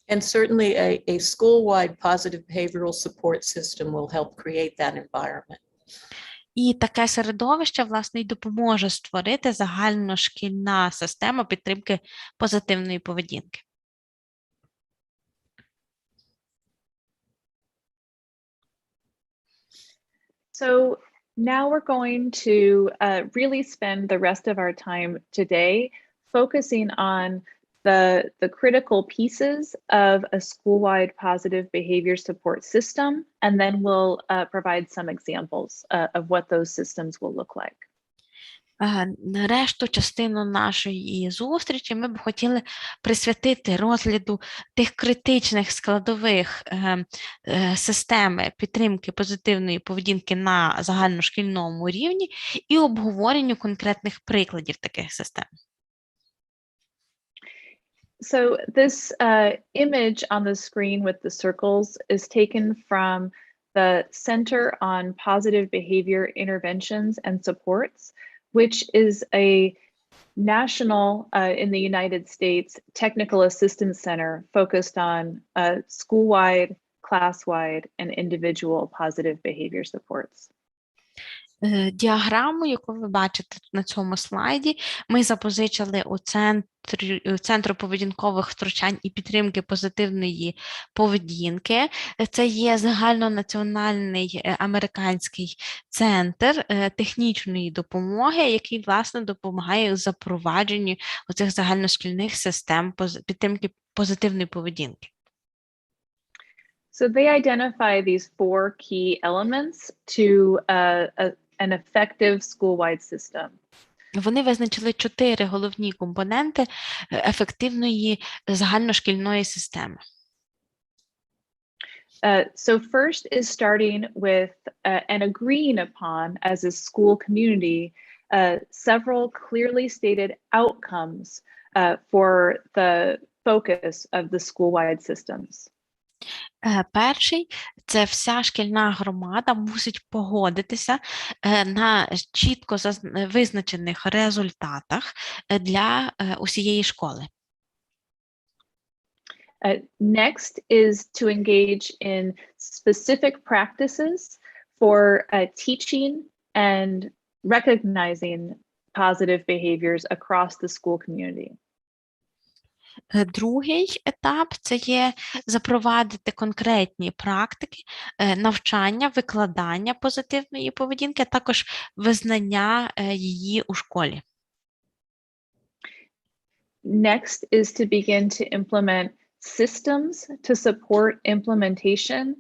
And certainly a school-wide positive behavioral support system will help create that environment. І таке середовище, власне, й допоможе створити загальношкільна система підтримки позитивної поведінки. So now we're going to really spend the rest of our time today focusing on the critical pieces of a school-wide positive behavior support system, and then we'll provide some examples of what those systems will look like. Решту частину нашої зустрічі ми б хотіли присвятити розгляду тих критичних складових системи підтримки позитивної поведінки на загальношкільному рівні і обговоренню конкретних прикладів таких систем. So this image on the screen with the circles is taken from the Center on Positive Behavior Interventions and Supports, which is a national, in the United States, technical assistance center focused on school-wide, class-wide, and individual positive behavior supports. Діаграму, яку ви бачите на цьому слайді, ми запозичили у Центру поведінкових втручань і підтримки позитивної поведінки. Це є загальнонаціональний американський центр технічної допомоги, який, власне, допомагає у запровадженні оцих загальношкільних систем підтримки позитивної поведінки. So they identify these four key elements to an effective school-wide system. Вони визначили 4 головні компоненти ефективної загальношкільної системи. So first is starting with and agreeing upon as a school community several clearly stated outcomes for the focus of the school-wide systems. Перший – це вся шкільна громада мусить погодитися на чітко визначених результатах для усієї школи. Next is to engage in specific practices for teaching and recognizing positive behaviors across the school community. Другий етап – це є запровадити конкретні практики навчання, викладання позитивної поведінки, а також визнання її у школі. Next is to begin to implement systems to support implementation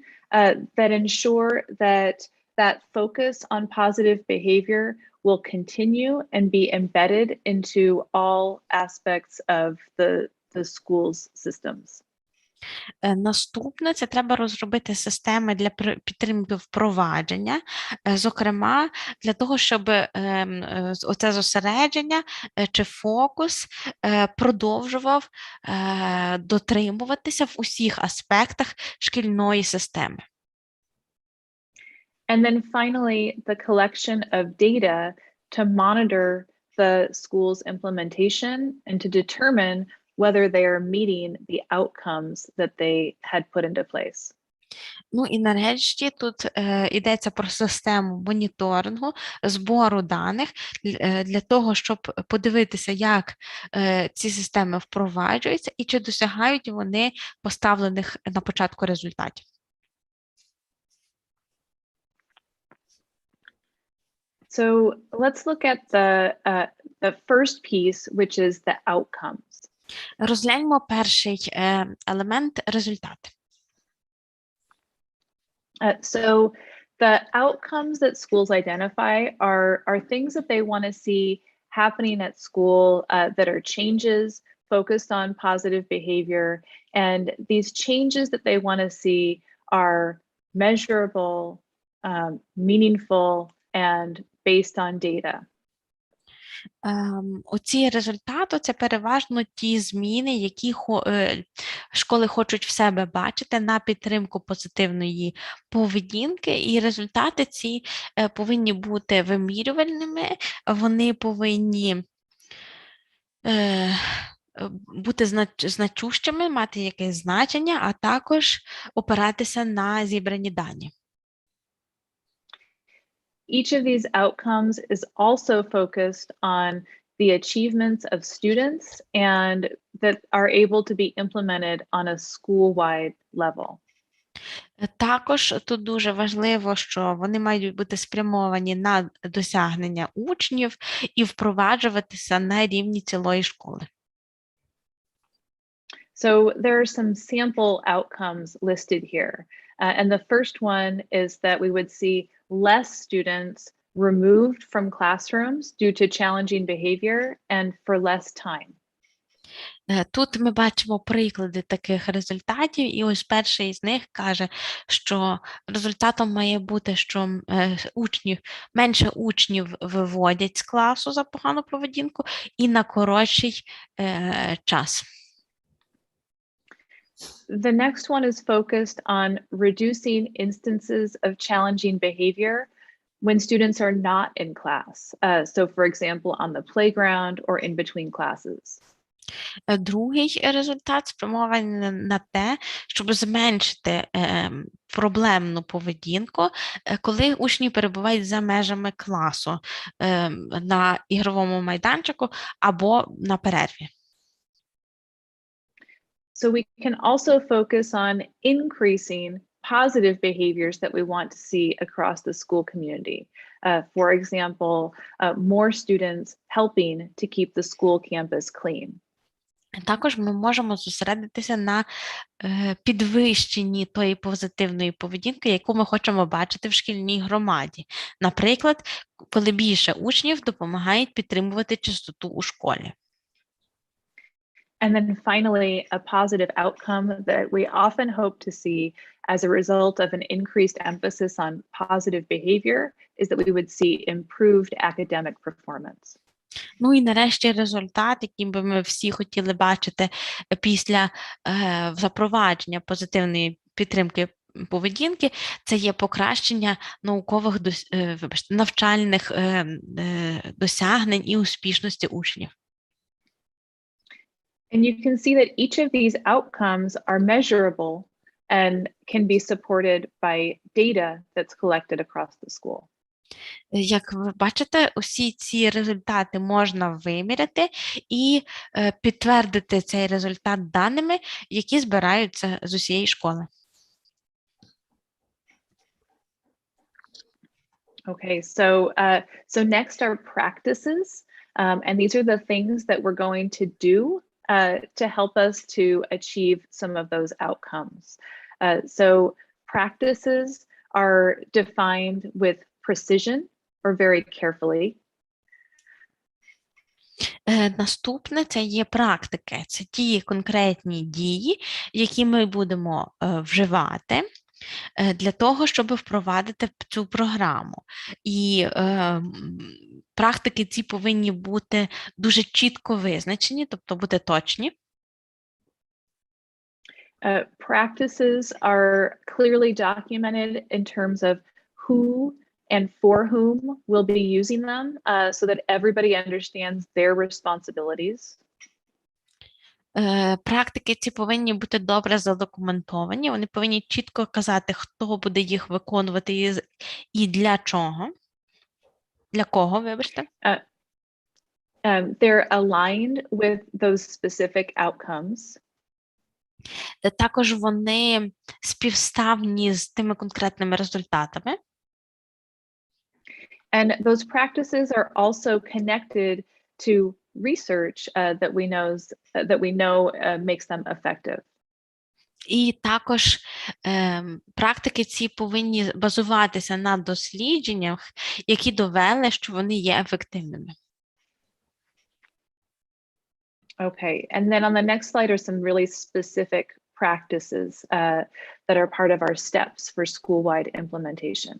that ensure that focus on positive behavior will continue and be embedded into all aspects of the school's systems. Наступне – це треба розробити системи для підтримки впровадження, зокрема, для того, щоб оце зосередження чи фокус продовжував дотримуватися в усіх аспектах шкільної системи. And then finally, the collection of data to monitor the school's implementation and to determine whether they are meeting the outcomes that they had put into place. Ну і нарешті тут йдеться про систему моніторингу, збору даних для того, щоб подивитися, як ці системи впроваджуються і чи досягають вони поставлених на початку результатів. So let's look at the first piece, which is the outcomes. Розгляньмо перший елемент – результати. So the outcomes that schools identify are things that they want to see happening at school that are changes focused on positive behavior. And these changes that they want to see are measurable, meaningful, and based on data. Оці результати – це переважно ті зміни, які школи хочуть в себе бачити на підтримку позитивної поведінки, і результати ці повинні бути вимірювальними, вони повинні бути значущими, мати якесь значення, а також опиратися на зібрані дані. Each of these outcomes is also focused on the achievements of students and that are able to be implemented on a school-wide level. Також тут дуже важливо, що вони мають бути спрямовані на досягнення учнів і впроваджуватися на рівні цілої школи. So there are some sample outcomes listed here. And the first one is that we would see less students removed from classrooms due to challenging behavior and for less time. Тут ми бачимо приклади таких результатів, і ось перший з них каже, що результатом має бути, що менше учнів виводять з класу за погану поведінку і на коротший час. The next one is focused on reducing instances of challenging behavior when students are not in class. So for example, on the playground or in between classes. Другий результат спрямований на те, щоб зменшити проблемну поведінку, коли учні перебувають за межами класу на ігровому майданчику або на перерві. So we can also focus on increasing positive behaviors that we want to see across the school community. For example, more students helping to keep the school campus clean. Також ми можемо зосередитися на підвищенні тої позитивної поведінки, яку ми хочемо бачити в шкільній громаді. Наприклад, коли більше учнів допомагають підтримувати чистоту у школі. And then finally, a positive outcome that we often hope to see as a result of an increased emphasis on positive behavior is that we would see improved academic performance. Ну і нарешті результат, який би ми всі хотіли бачити після запровадження позитивної підтримки поведінки, це є покращення навчальних досягнень і успішності учнів. And you can see that each of these outcomes are measurable and can be supported by data that's collected across the school. Як ви бачите, усі ці результати можна виміряти і підтвердити цей результат даними, які збираються з усієї школи. Okay, so next are practices, and these are the things that we're going to do to help us to achieve some of those outcomes. So practices are defined with precision or very carefully. Наступне – це є практики. Це ті конкретні дії, які ми будемо вживати для того, щоб впровадити цю програму. І практики ці повинні бути дуже чітко визначені, тобто бути точні. Practices are clearly documented in terms of who and for whom will be using them, so that everybody understands their responsibilities. Практики ці повинні бути добре задокументовані, вони повинні чітко казати, хто буде їх виконувати і для чого. Для кого, вибачте? They're aligned with those specific outcomes. Також вони співставні з тими конкретними результатами. And those practices are also connected to research that we know makes them effective. І також практики ці повинні базуватися на дослідженнях, які довели, що вони є ефективними. Okay, and then on the next slide are some really specific practices that are part of our steps for school-wide implementation.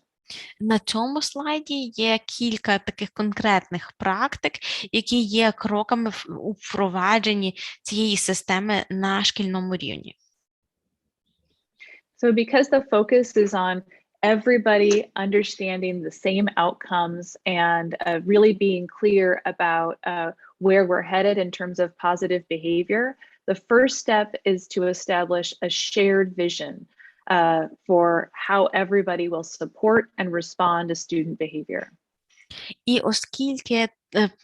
На цьому слайді є кілька таких конкретних практик, які є кроками у впровадженні цієї системи на шкільному рівні. So because the focus is on everybody understanding the same outcomes and really being clear about where we're headed in terms of positive behavior, the first step is to establish a shared vision for how everybody will support and respond to student behavior. І оскільки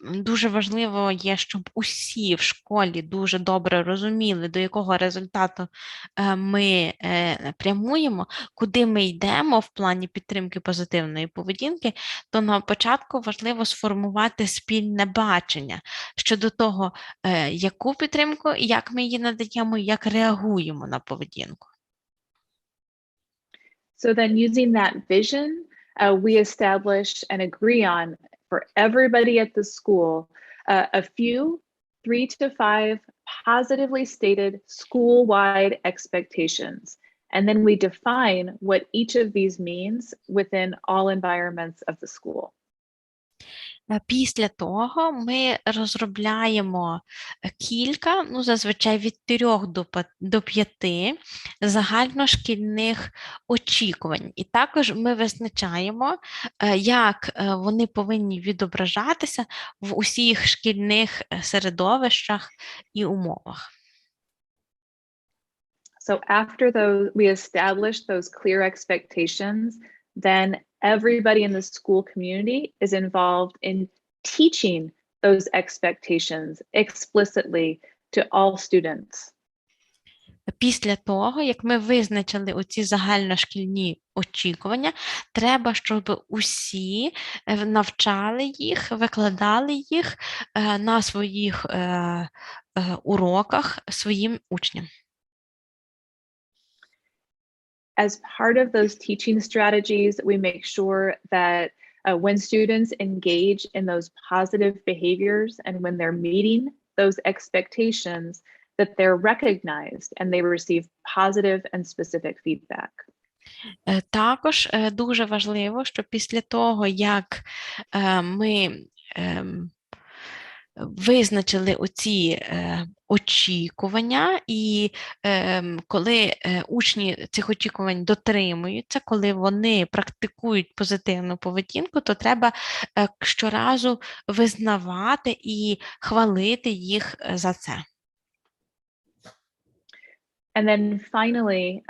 дуже важливо є, щоб усі в школі дуже добре розуміли, до якого результату ми прямуємо, куди ми йдемо в плані підтримки позитивної поведінки, то на початку важливо сформувати спільне бачення щодо того, яку підтримку, як ми її надаємо, як реагуємо на поведінку. So then using that vision, we establish and agree on for everybody at the school a few 3 to 5 positively stated school-wide expectations. And then we define what each of these means within all environments of the school. Після того ми розробляємо кілька, ну, зазвичай від 3 до 5 загальношкільних очікувань. І також ми визначаємо, як вони повинні відображатися в усіх шкільних середовищах і умовах. So after we establish those clear expectations, then everybody in the school community is involved in teaching those expectations explicitly to all students. Після того, як ми визначили оці загальношкільні очікування, треба, щоб усі навчали їх, викладали їх на своїх уроках своїм учням. As part of those teaching strategies, we make sure that when students engage in those positive behaviors and when they're meeting those expectations, that they're recognized and they receive positive and specific feedback. Також дуже важливо, що після того, як ми визначили оці очікування, і коли учні цих очікувань дотримуються, коли вони практикують позитивну поведінку, то треба щоразу визнавати і хвалити їх за це. And then finally,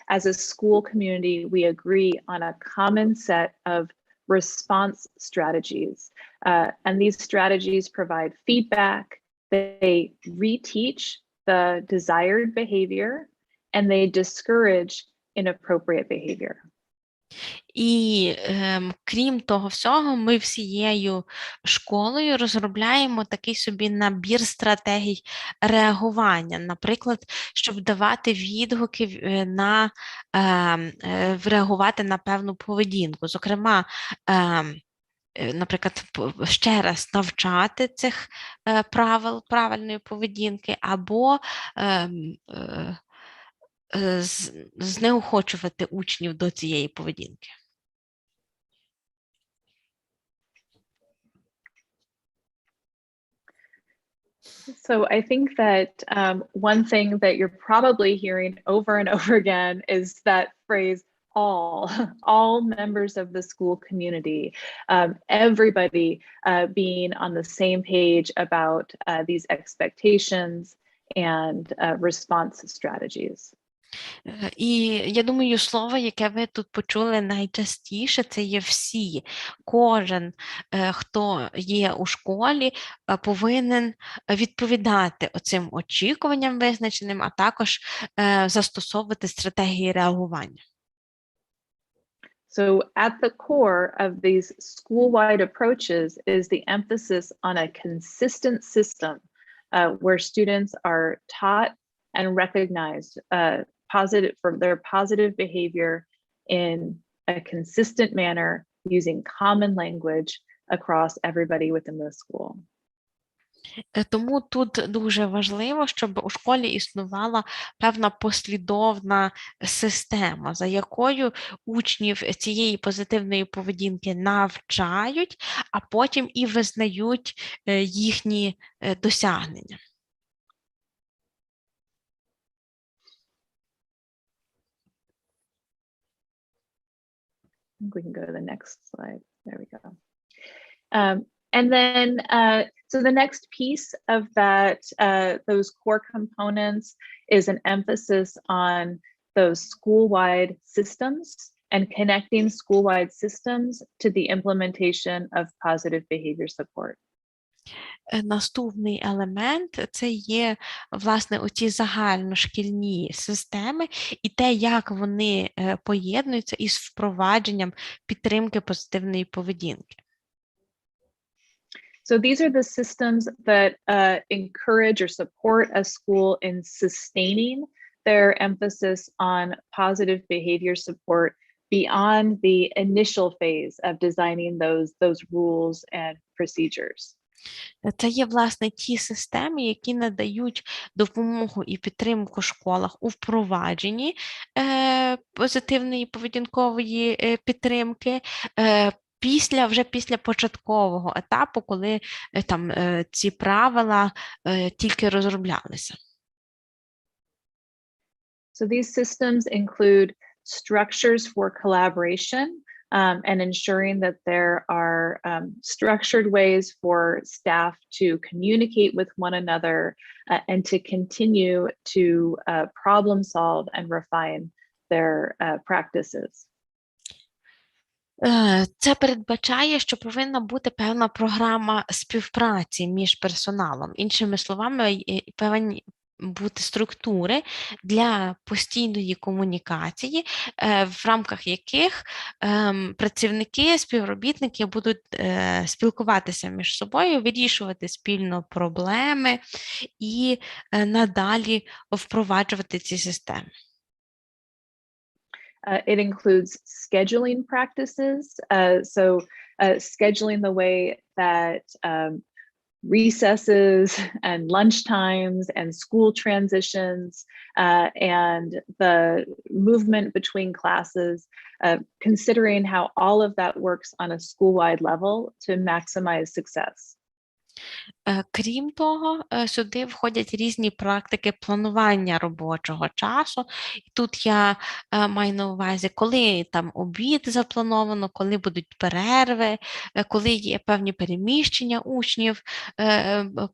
as a school community, we agree on a common set of response strategies. And these strategies provide feedback, they reteach the desired behavior, and they discourage inappropriate behavior. І крім того всього, ми всією школою розробляємо такий собі набір стратегій реагування, наприклад, щоб давати відгуки на реагувати на певну поведінку. Зокрема, наприклад, ще раз навчати цих правил правильної поведінки або знеохочувати учнів до цієї поведінки. So I think that one thing that you're probably hearing over and over again is that phrase, all members of the school community, everybody being on the same page about these expectations and response strategies. І я думаю, слово, яке ви тут почули найчастіше, це є всі. Кожен, хто є у школі, повинен відповідати оцим очікуванням визначеним, а також застосовувати стратегії реагування. So at the core of these school-wide approaches is the emphasis on a consistent system where students are taught and recognized for their positive behavior in a consistent manner using common language across everybody within the school. Тому тут дуже важливо, щоб у школі існувала певна послідовна система, за якою учнів цієї позитивної поведінки навчають, а потім і визнають їхні досягнення. I think we can go to the next slide. There we go. And then, so the next piece of that, those core components is an emphasis on those school-wide systems and connecting school-wide systems to the implementation of positive behavior support. Наступний елемент – це є, власне, оці загальношкільні системи і те, як вони поєднуються із впровадженням підтримки позитивної поведінки. So these are the systems that encourage or support a school in sustaining their emphasis on positive behavior support beyond the initial phase of designing those rules and procedures. Це є, власне, ті системи, які надають допомогу і підтримку школах у впровадженні позитивної поведінкової підтримки, вже після початкового етапу, коли там ці правила тільки розроблялися. So these systems include structures for collaboration and ensuring that there are structured ways for staff to communicate with one another and to continue to problem solve and refine their practices. Це передбачає, що повинна бути певна програма співпраці між персоналом. Іншими словами, певні бути структури для постійної комунікації, в рамках яких працівники, співробітники будуть спілкуватися між собою, вирішувати спільно проблеми і надалі впроваджувати ці системи. It includes scheduling practices, scheduling the way that recesses and lunch times and school transitions and the movement between classes, considering how all of that works on a school-wide level to maximize success. Крім того, сюди входять різні практики планування робочого часу. І тут я маю на увазі, коли там обід заплановано, коли будуть перерви, коли є певні переміщення учнів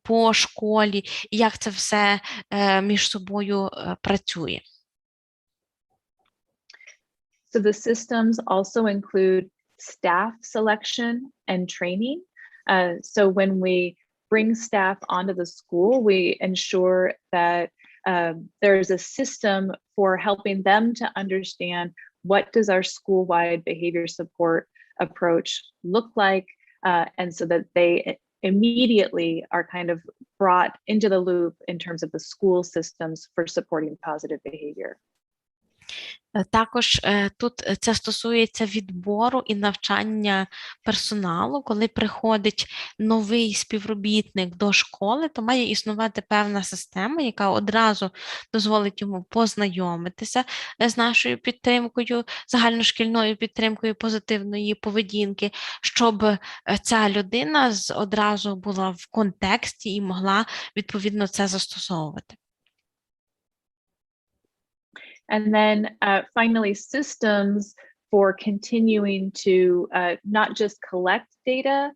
по школі, і як це все між собою працює. So the systems also include staff selection and training. So when we bring staff onto the school, we ensure that there's a system for helping them to understand what does our school-wide behavior support approach look like, and so that they immediately are kind of brought into the loop in terms of the school systems for supporting positive behavior. Також тут це стосується відбору і навчання персоналу. Коли приходить новий співробітник до школи, то має існувати певна система, яка одразу дозволить йому познайомитися з нашою підтримкою, загальношкільною підтримкою позитивної поведінки, щоб ця людина одразу була в контексті і могла відповідно це застосовувати. And then finally, systems for continuing to not just collect data,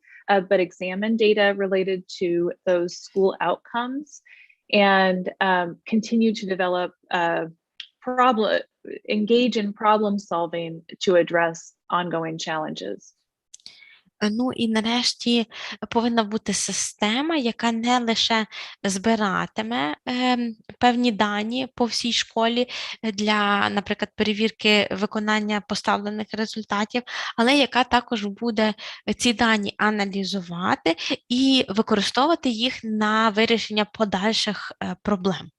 but examine data related to those school outcomes and continue to develop engage in problem solving to address ongoing challenges. Ну і нарешті повинна бути система, яка не лише збиратиме певні дані по всій школі для, наприклад, перевірки виконання поставлених результатів, але яка також буде ці дані аналізувати і використовувати їх на вирішення подальших проблем.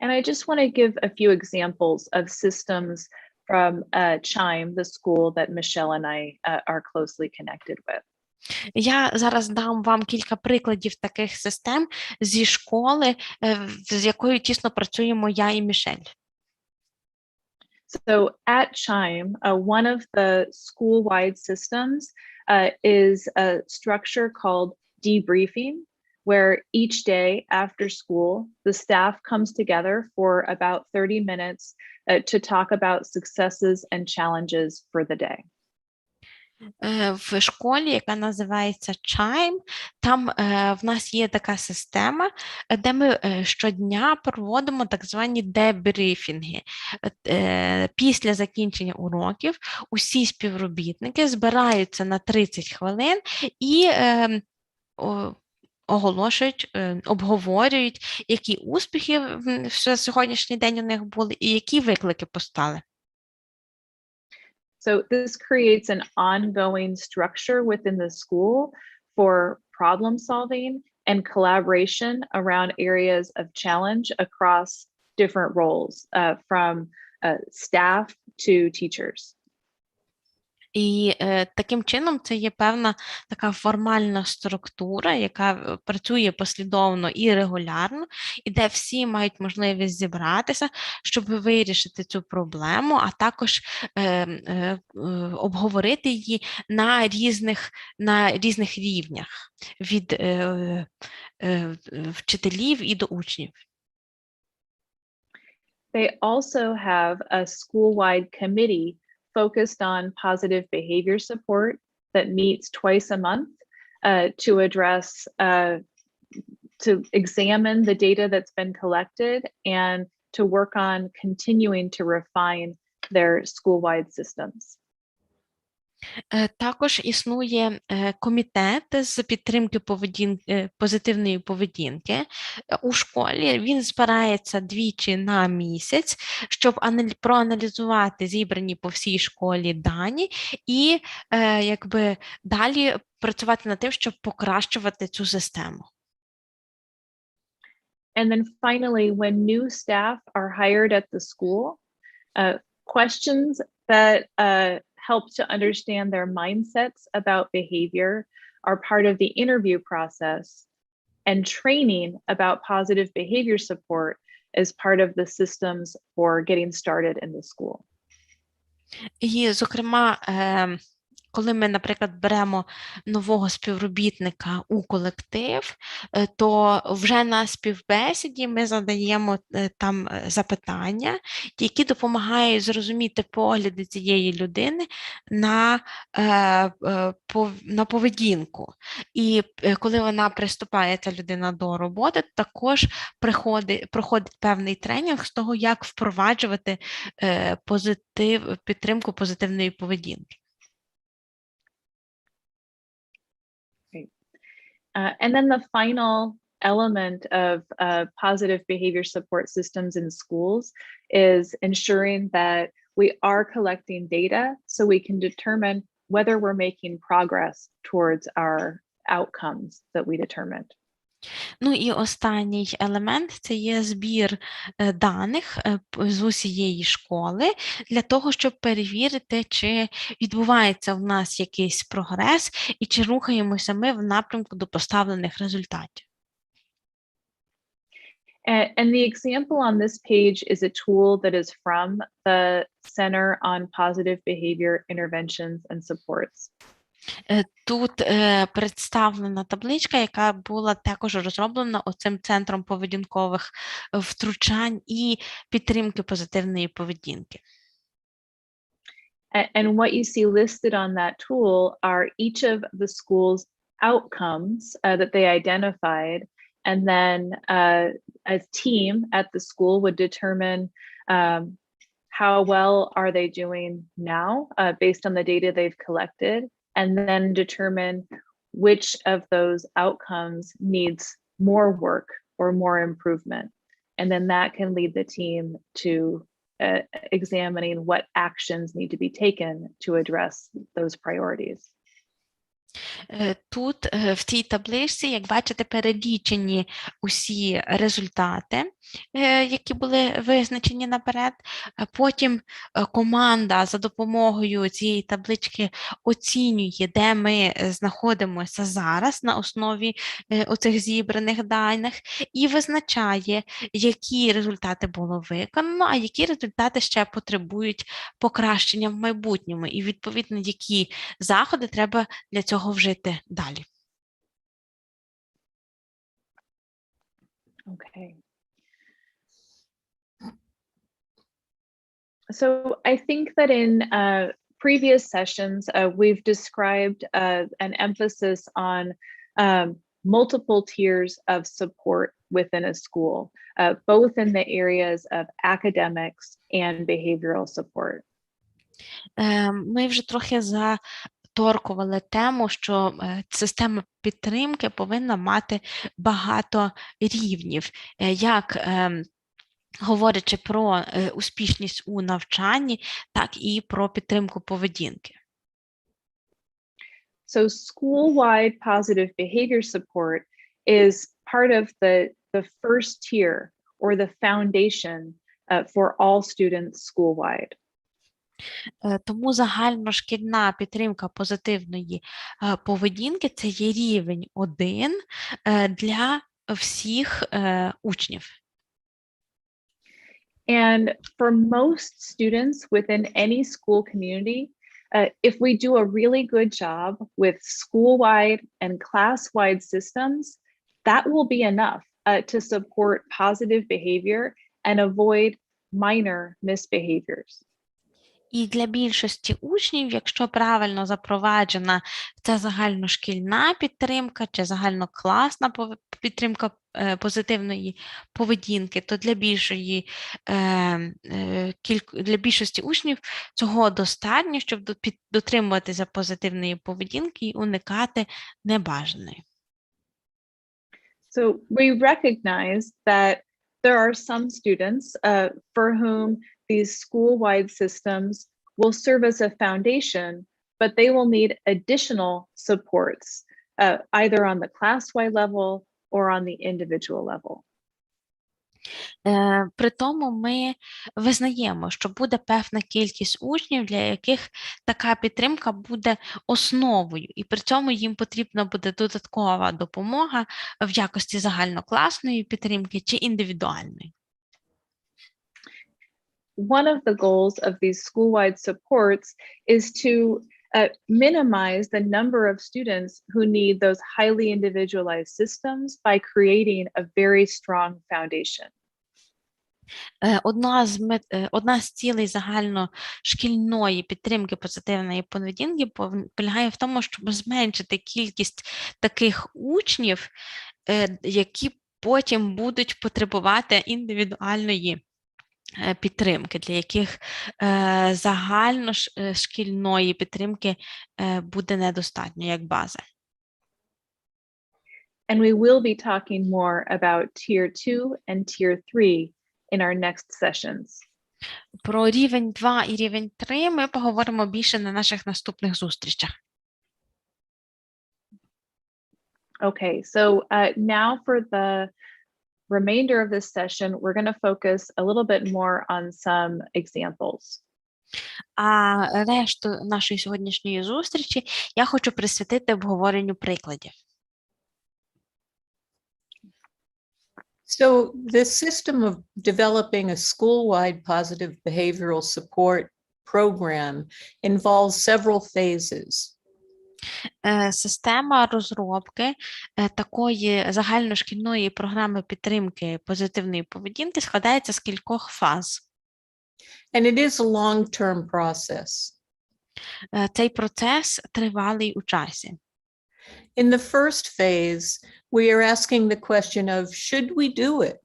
And I just want to give a few examples of systems from Chime, the school that Michelle and I are closely connected with. Я зараз дам вам кілька прикладів таких систем зі школи, з якою тісно працюємо я і Мішель. So at Chime, one of the school-wide systems is a structure called Debriefing, where each day after school, the staff comes together for about 30 minutes to talk about successes and challenges for the day. В школі, яка називається Chime, там в нас є така система, де ми щодня проводимо так звані дебрифінги. Після закінчення уроків усі співробітники збираються на 30 хвилин і оголошують, обговорюють, які успіхи в сьогоднішній день у них були і які виклики постали. So this creates an ongoing structure within the school for problem solving and collaboration around areas of challenge across different roles, from staff to teachers. І таким чином це є певна така формальна структура, яка працює послідовно і регулярно, і де всі мають можливість зібратися, щоб вирішити цю проблему, а також обговорити її на різних рівнях, від вчителів і до учнів. They also have a school-wide committee focused on positive behavior support that meets twice a month to address, to examine the data that's been collected and to work on continuing to refine their school-wide systems. Також існує комітет з підтримки позитивної поведінки у школі. Він збирається двічі на місяць, щоб проаналізувати зібрані по всій школі дані і далі працювати над тим, щоб покращувати цю систему. And then finally, when new staff are hired at the school, questions that help to understand their mindsets about behavior are part of the interview process, and training about positive behavior support is part of the systems for getting started in the school. І, зокрема, коли ми, наприклад, беремо нового співробітника у колектив, то вже на співбесіді ми задаємо там запитання, які допомагають зрозуміти погляди цієї людини на поведінку. І коли вона приступає, ця людина, до роботи, також проходить певний тренінг з того, як впроваджувати підтримку позитивної поведінки. And then the final element of positive behavior support systems in schools is ensuring that we are collecting data so we can determine whether we're making progress towards our outcomes that we determined. Ну і останній елемент – це є збір даних з усієї школи для того, щоб перевірити, чи відбувається в нас якийсь прогрес і чи рухаємося ми в напрямку до поставлених результатів. And the example on this page is a tool that is from the Center on Positive Behavior Interventions and Supports. Тут представлена табличка, яка була також розроблена оцим центром поведінкових втручань і підтримки позитивної поведінки. And what you see listed on that tool are each of the school's outcomes that they identified, and then a team at the school would determine how well are they doing now based on the data they've collected, and then determine which of those outcomes needs more work or more improvement. And then that can lead the team to examining what actions need to be taken to address those priorities. Тут в цій табличці, як бачите, перелічені усі результати, які були визначені наперед. Потім команда за допомогою цієї таблички оцінює, де ми знаходимося зараз на основі оцих зібраних даних, і визначає, які результати було виконано, а які результати ще потребують покращення в майбутньому, і відповідно, які заходи треба для цього вжити далі. Okay. So I think that in previous sessions, we've described an emphasis on multiple tiers of support within a school, both in the areas of academics and behavioral support. Ми вже трохи заторкували тему, що система підтримки повинна мати багато рівнів, як говорячи про успішність у навчанні, так і про підтримку поведінки. So school-wide positive behavior support is part of the first tier or the foundation for all students school-wide. Тому загальношкільна підтримка позитивної поведінки – це є рівень 1 для всіх учнів. And for most students within any school community, if we do a really good job with school-wide and class-wide systems, that will be enough to support positive behavior and avoid minor misbehaviors. І для більшості учнів, якщо правильно запроваджена ця загальношкільна підтримка чи загальнокласна підтримка позитивної поведінки, то для більшості учнів цього достатньо, щоб дотримуватися позитивної поведінки і уникати небажаної. So we recognize that there are some students for whom these school-wide systems will serve as a foundation, but they will need additional supports, either on the class-wide level or on the individual level. При тому ми визнаємо, що буде певна кількість учнів, для яких така підтримка буде основою, і при цьому їм потрібна буде додаткова допомога в якості загальнокласної підтримки чи індивідуальної. One of the goals of these school-wide supports is to minimize the number of students who need those highly individualized systems by creating a very strong foundation. Одна з цілей загальношкільної підтримки позитивної поведінки полягає в тому, щоб зменшити кількість таких учнів, які потім будуть потребувати індивідуальної підтримки, для яких загальношкільної підтримки буде недостатньо як база. And we will be talking more about tier 2 and tier 3 in our next sessions. Про рівень 2 і рівень 3 ми поговоримо більше на наших наступних зустрічах. Okay, so now for the remainder of this session, we're going to focus a little bit more on some examples. А решту нашої сьогоднішньої зустрічі я хочу присвятити обговоренню прикладів. So the system of developing a school-wide positive behavioral support program involves several phases. Система розробки такої загальношкільної програми підтримки позитивної поведінки складається з кількох фаз. And it is a long-term process. Цей процес тривалий у часі. In the first phase, we are asking the question of, should we do it?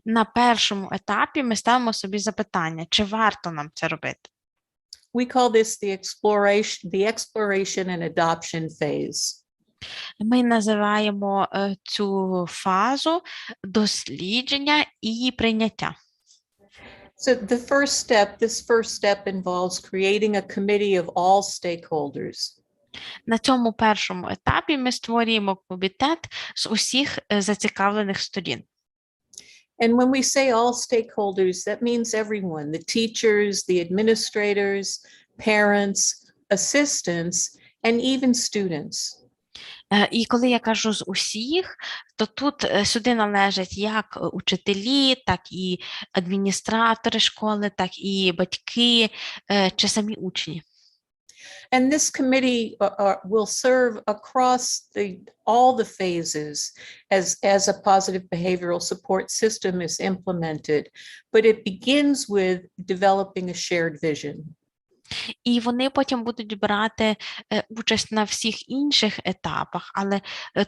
На першому етапі ми ставимо собі запитання, чи варто нам це робити. We call this the exploration and adoption phase. Ми називаємо цю фазу дослідження і прийняття. So this first step involves creating a committee of all stakeholders. На цьому першому етапі ми створюємо комітет з усіх зацікавлених сторін. And when we say all stakeholders, that means everyone, the teachers, the administrators, parents, assistants, and even students. І коли я кажу з усіх, то тут сюди належать як учителі, так і адміністратори школи, так і батьки чи самі учні. And this committee will serve across all the phases as a positive behavioral support system is implemented, but it begins with developing a shared vision. І вони потім будуть брати участь на всіх інших етапах, але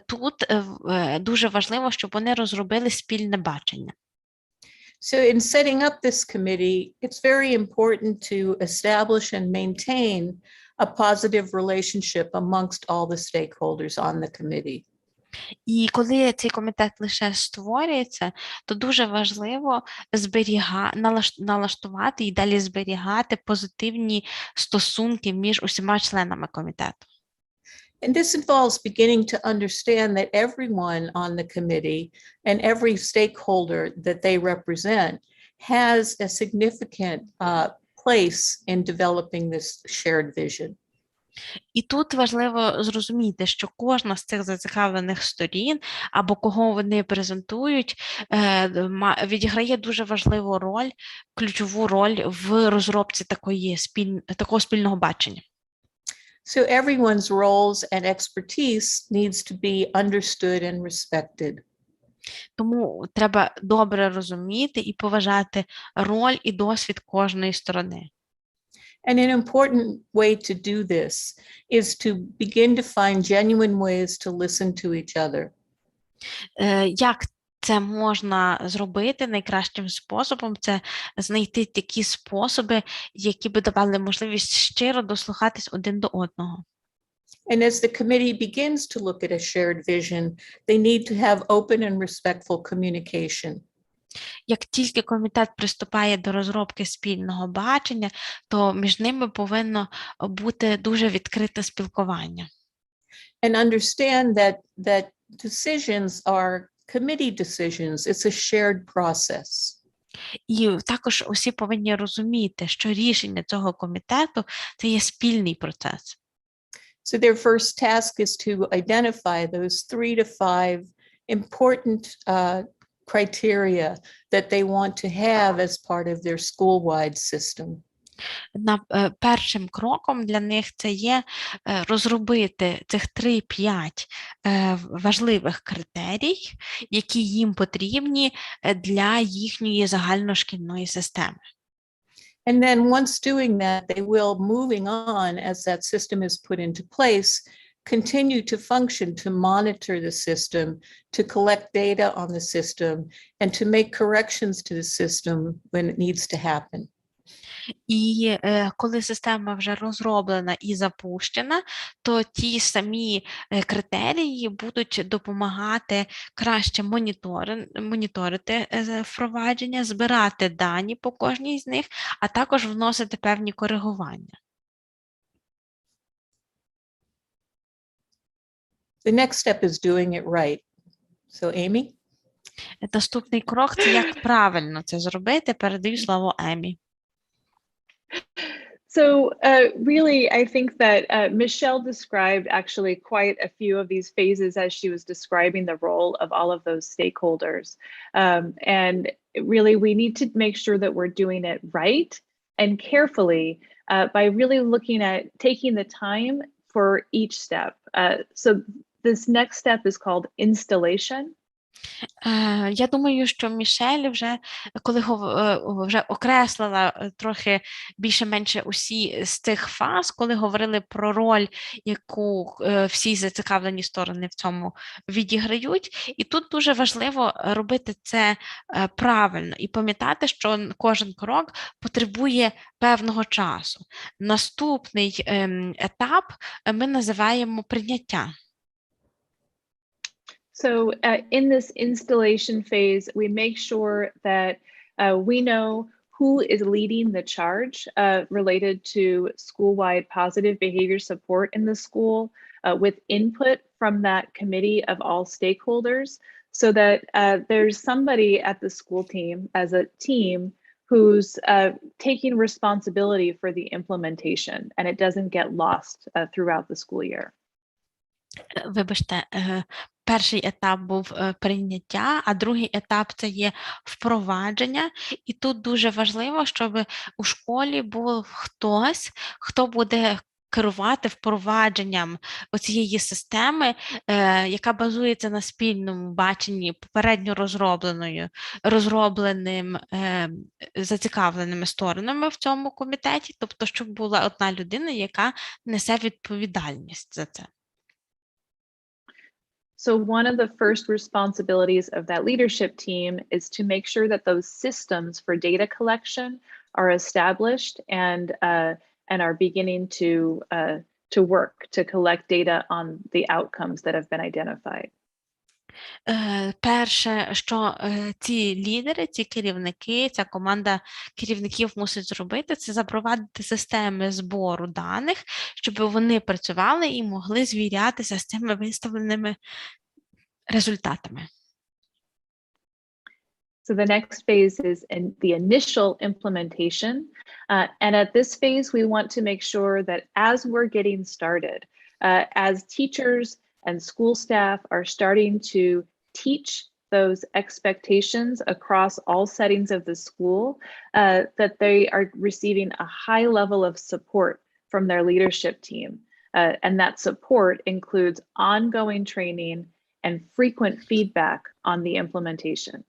тут дуже важливо, щоб вони розробили спільне бачення. So in setting up this committee, it's very important to establish and maintain a positive relationship amongst all the stakeholders on the committee. І коли цей комітет лише створюється, то дуже важливо налаштувати і далі зберігати позитивні стосунки між усіма членами комітету. And this involves beginning to understand that everyone on the committee and every stakeholder that they represent has a significant place in developing this shared vision. І тут важливо зрозуміти, що кожна з цих зацікавлених сторін або кого вони презентують, відіграє дуже важливу роль, ключову роль в розробці такого спільного бачення. So everyone's roles and expertise needs to be understood and respected. Тому треба добре розуміти і поважати роль і досвід кожної сторони. And an important way to do this is to begin to find genuine ways to listen to each other. Як це можна зробити найкращим способом? Це знайти такі способи, які би давали можливість щиро дослухатись один до одного. And as the committee begins to look at a shared vision, they need to have open and respectful communication. Як тільки комітет приступає до розробки спільного бачення, то між ними повинно бути дуже відкрите спілкування. And understand that decisions are committee decisions. It's a shared process. І також усі повинні розуміти, що рішення цього комітету – це є спільний процес. So their first task is to identify those 3 to 5 important criteria that they want to have as part of their school-wide system. Першим кроком для них це є розробити цих 3-5 важливих критерій, які їм потрібні для їхньої загальношкільної системи. And then once doing that, they will, moving on as that system is put into place, continue to function to monitor the system, to collect data on the system, and to make corrections to the system when it needs to happen. І коли система вже розроблена і запущена, то ті самі критерії будуть допомагати краще моніторити впровадження, збирати дані по кожній з них, а також вносити певні коригування. The next step is doing it right. So, Amy? Наступний крок – це як правильно це зробити. Передаю слово Емі. So really, I think that Michelle described actually quite a few of these phases as she was describing the role of all of those stakeholders. And really, we need to make sure that we're doing it right and carefully by really looking at taking the time for each step. So this next step is called installation. Я думаю, що Мішель вже, коли вже окреслила трохи більше-менше усі з цих фаз, коли говорили про роль, яку всі зацікавлені сторони в цьому відіграють. І тут дуже важливо робити це правильно і пам'ятати, що кожен крок потребує певного часу. Наступний етап ми називаємо прийняття. So in this installation phase, we make sure that we know who is leading the charge related to school-wide positive behavior support in the school with input from that committee of all stakeholders, so that there's somebody at the school team as a team who's taking responsibility for the implementation and it doesn't get lost throughout the school year. Вибачте, перший етап був прийняття, а другий етап – це є впровадження. І тут дуже важливо, щоб у школі був хтось, хто буде керувати впровадженням оцієї системи, яка базується на спільному баченні, попередньо розробленим зацікавленими сторонами в цьому комітеті, тобто, щоб була одна людина, яка несе відповідальність за це. So one of the first responsibilities of that leadership team is to make sure that those systems for data collection are established and are beginning to work to collect data on the outcomes that have been identified. Перше, що ці лідери, ці керівники, ця команда керівників мусить зробити, це запровадити системи збору даних, щоб вони працювали і могли звірятися з цими виставленими результатами. So the next phase is the initial implementation. And at this phase, we want to make sure that as we're getting started, as teachers and school staff are starting to teach those expectations across all settings of the school, that they are receiving a high level of support from their leadership team. And that support includes ongoing training and frequent feedback on the implementation.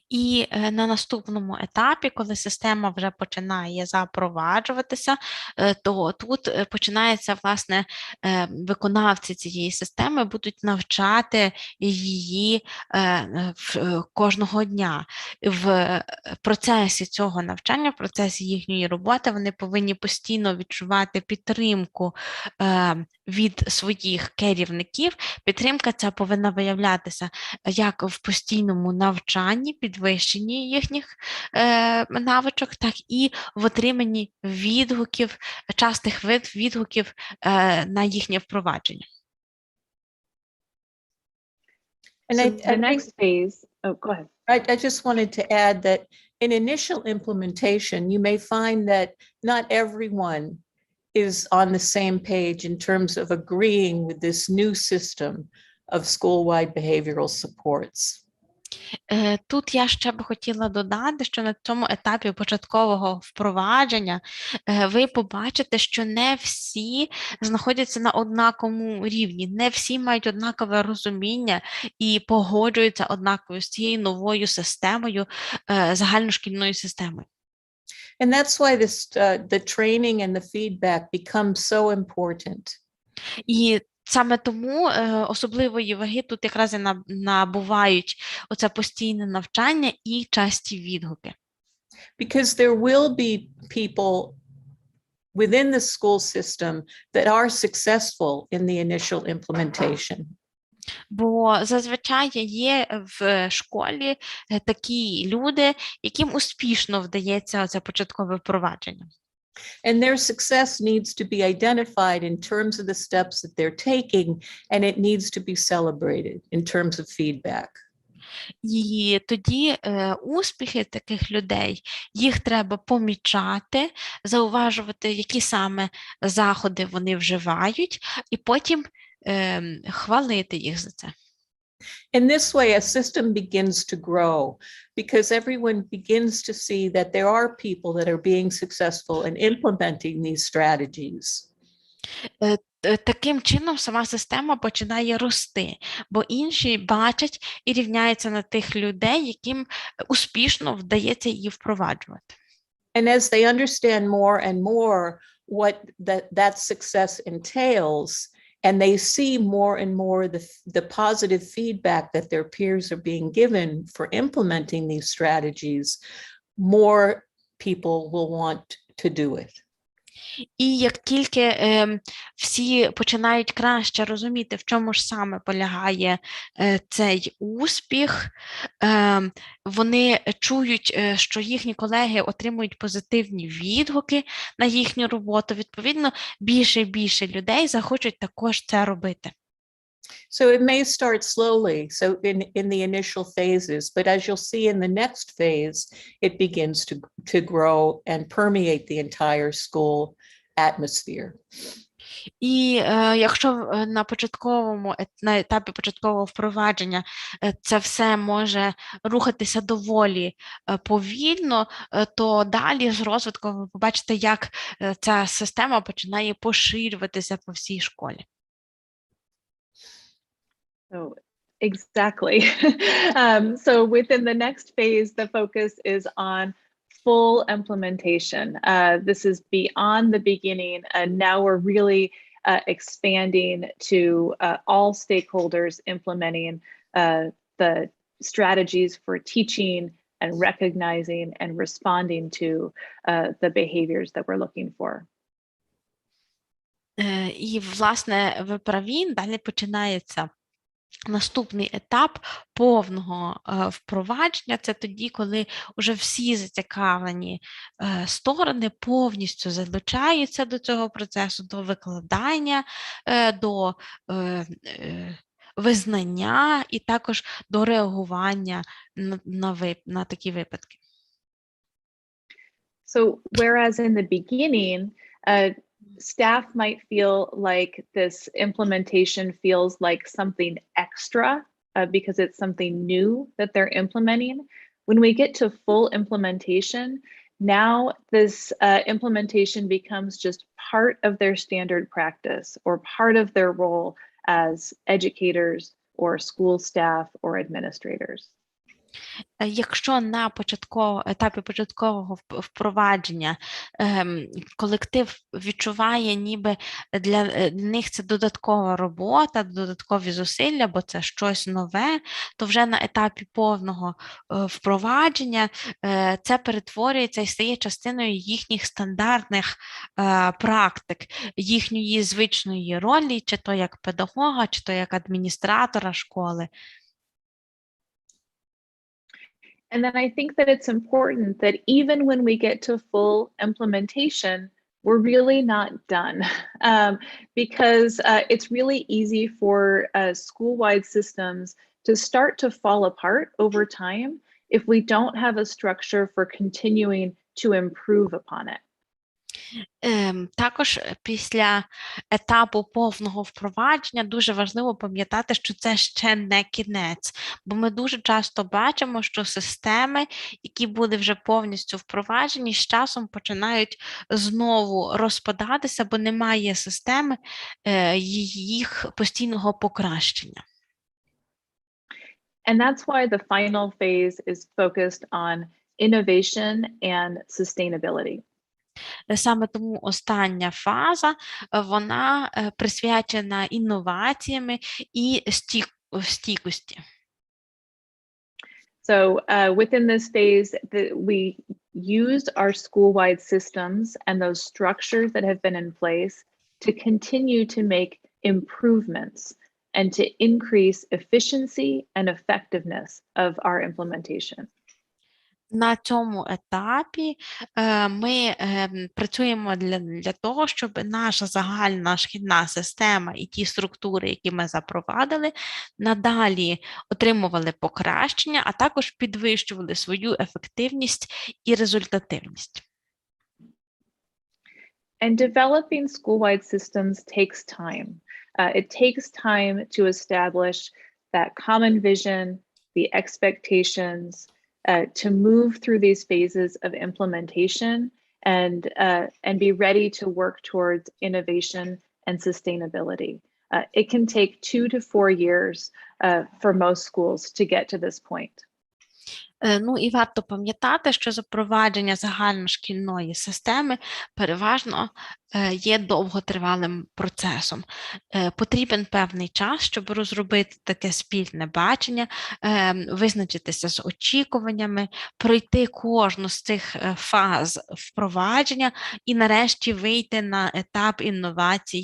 І на наступному етапі, коли система вже починає запроваджуватися, то тут починається, власне, виконавці цієї системи будуть навчати її кожного дня. В процесі цього навчання, в процесі їхньої роботи, вони повинні постійно відчувати підтримку від своїх керівників. Підтримка ця повинна виявлятися як в постійному навчанні, підвищенні їхніх навичок, так і в отриманні відгуків, частих відгуків на їхнє впровадження. And So the next phase, oh, go ahead. I just wanted to add that in initial implementation, you may find that not everyone is on the same page in terms of agreeing with this new system of school-wide behavioral supports. Тут я ще б хотіла додати, що на цьому етапі початкового впровадження ви побачите, що не всі знаходяться на однаковому рівні, не всі мають однакове розуміння і погоджуються однаково з цією новою системою, загальношкільною системою. And that's why the training and the feedback become so important. І саме тому особливої ваги тут якраз і набувають оце постійне навчання і часті відгуки. Because there will be people within the school system that are successful in the initial implementation. Бо зазвичай є в школі такі люди, яким успішно вдається це початкове впровадження. And their success needs to be identified in terms of the steps that they're taking, and it needs to be celebrated in terms of feedback. І тоді успіхи таких людей, їх треба помічати, зауважувати, які саме заходи вони вживають, і потім хвалити їх за це. In this way, a system begins to grow because everyone begins to see that there are people that are being successful in implementing these strategies. Таким чином сама система починає рости, бо інші бачать і рівняються на тих людей, яким успішно вдається її впроваджувати. And as they understand more and more what that success entails, and they see more and more the positive feedback that their peers are being given for implementing these strategies, more people will want to do it. І як тільки всі починають краще розуміти, в чому ж саме полягає цей успіх, вони чують, що їхні колеги отримують позитивні відгуки на їхню роботу, відповідно, більше і більше людей захочуть також це робити. So it may start slowly, so in the initial phases, but as you'll see in the next phase, it begins to grow and permeate the entire school atmosphere. І якщо на етапі початкового впровадження це все може рухатися доволі повільно, то далі з розвитком ви побачите, як ця система починає поширюватися по всій школі. So exactly. So within the next phase, the focus is on full implementation. This is beyond the beginning, and now we're really expanding to all stakeholders implementing the strategies for teaching and recognizing and responding to the behaviors that we're looking for. І, власне, ви праві, далі починається наступний етап повного впровадження. Це тоді, коли вже всі зацікавлені сторони повністю залучаються до цього процесу, до викладання, до визнання і також до реагування на такі випадки. So whereas in the beginning, staff might feel like this implementation feels like something extra because it's something new that they're implementing. When we get to full implementation, now this implementation becomes just part of their standard practice or part of their role as educators or school staff or administrators. Якщо на етапі початкового впровадження колектив відчуває, ніби для них це додаткова робота, додаткові зусилля, бо це щось нове, то вже на етапі повного впровадження це перетворюється і стає частиною їхніх стандартних практик, їхньої звичної ролі, чи то як педагога, чи то як адміністратора школи. And then I think that it's important that even when we get to full implementation, we're really not done because it's really easy for school-wide systems to start to fall apart over time if we don't have a structure for continuing to improve upon it. Також після етапу повного впровадження дуже важливо пам'ятати, що це ще не кінець, бо ми дуже часто бачимо, що системи, які були вже повністю впроваджені, з часом починають знову розпадатися, бо немає системи їх постійного покращення. And that's why the final phase is focused on innovation and sustainability. Саме тому остання фаза, вона присвячена інноваціями і стійкості. So within this phase, we used our school-wide systems and those structures that have been in place to continue to make improvements and to increase efficiency and effectiveness of our implementation. На цьому етапі ми працюємо для того, щоб наша загальна шкільна система і ті структури, які ми запровадили, надалі отримували покращення, а також підвищували свою ефективність і результативність. And developing school-wide systems takes time. It takes time to establish that common vision, the expectations, to move through these phases of implementation and be ready to work towards innovation and sustainability. It can take 2 to 4 years for most schools to get to this point. Ну і варто пам'ятати, що запровадження загальношкільної системи переважно є довготривалим процесом. Потрібен певний час, щоб розробити таке спільне бачення, визначитися з очікуваннями, пройти кожну з цих фаз впровадження і нарешті вийти на етап інновацій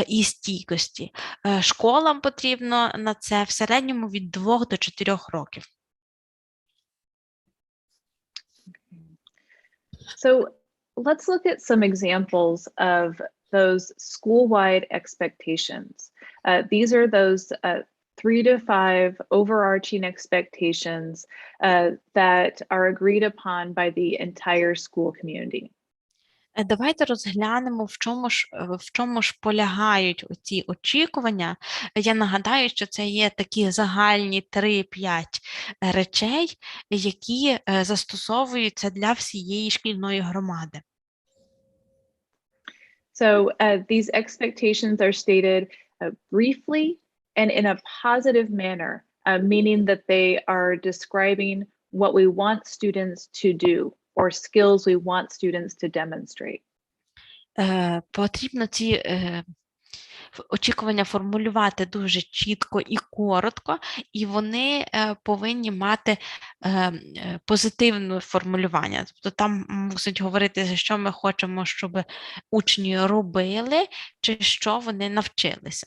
і стійкості. Школам потрібно на це в середньому від 2 до 4 років. So let's look at some examples of those school-wide expectations. These are those 3 to 5 overarching expectations that are agreed upon by the entire school community. Давайте розглянемо, в чому ж полягають ці очікування. Я нагадаю, що це є такі загальні 3-5 речей, які застосовуються для всієї шкільної громади. So these expectations are stated briefly and in a positive manner, meaning that they are describing what we want students to do or skills we want students to demonstrate. Потрібно ці очікування формулювати дуже чітко і коротко, і вони повинні мати позитивне формулювання. Тобто там мусить говорити, що ми хочемо, щоб учні робили, чи що вони навчилися.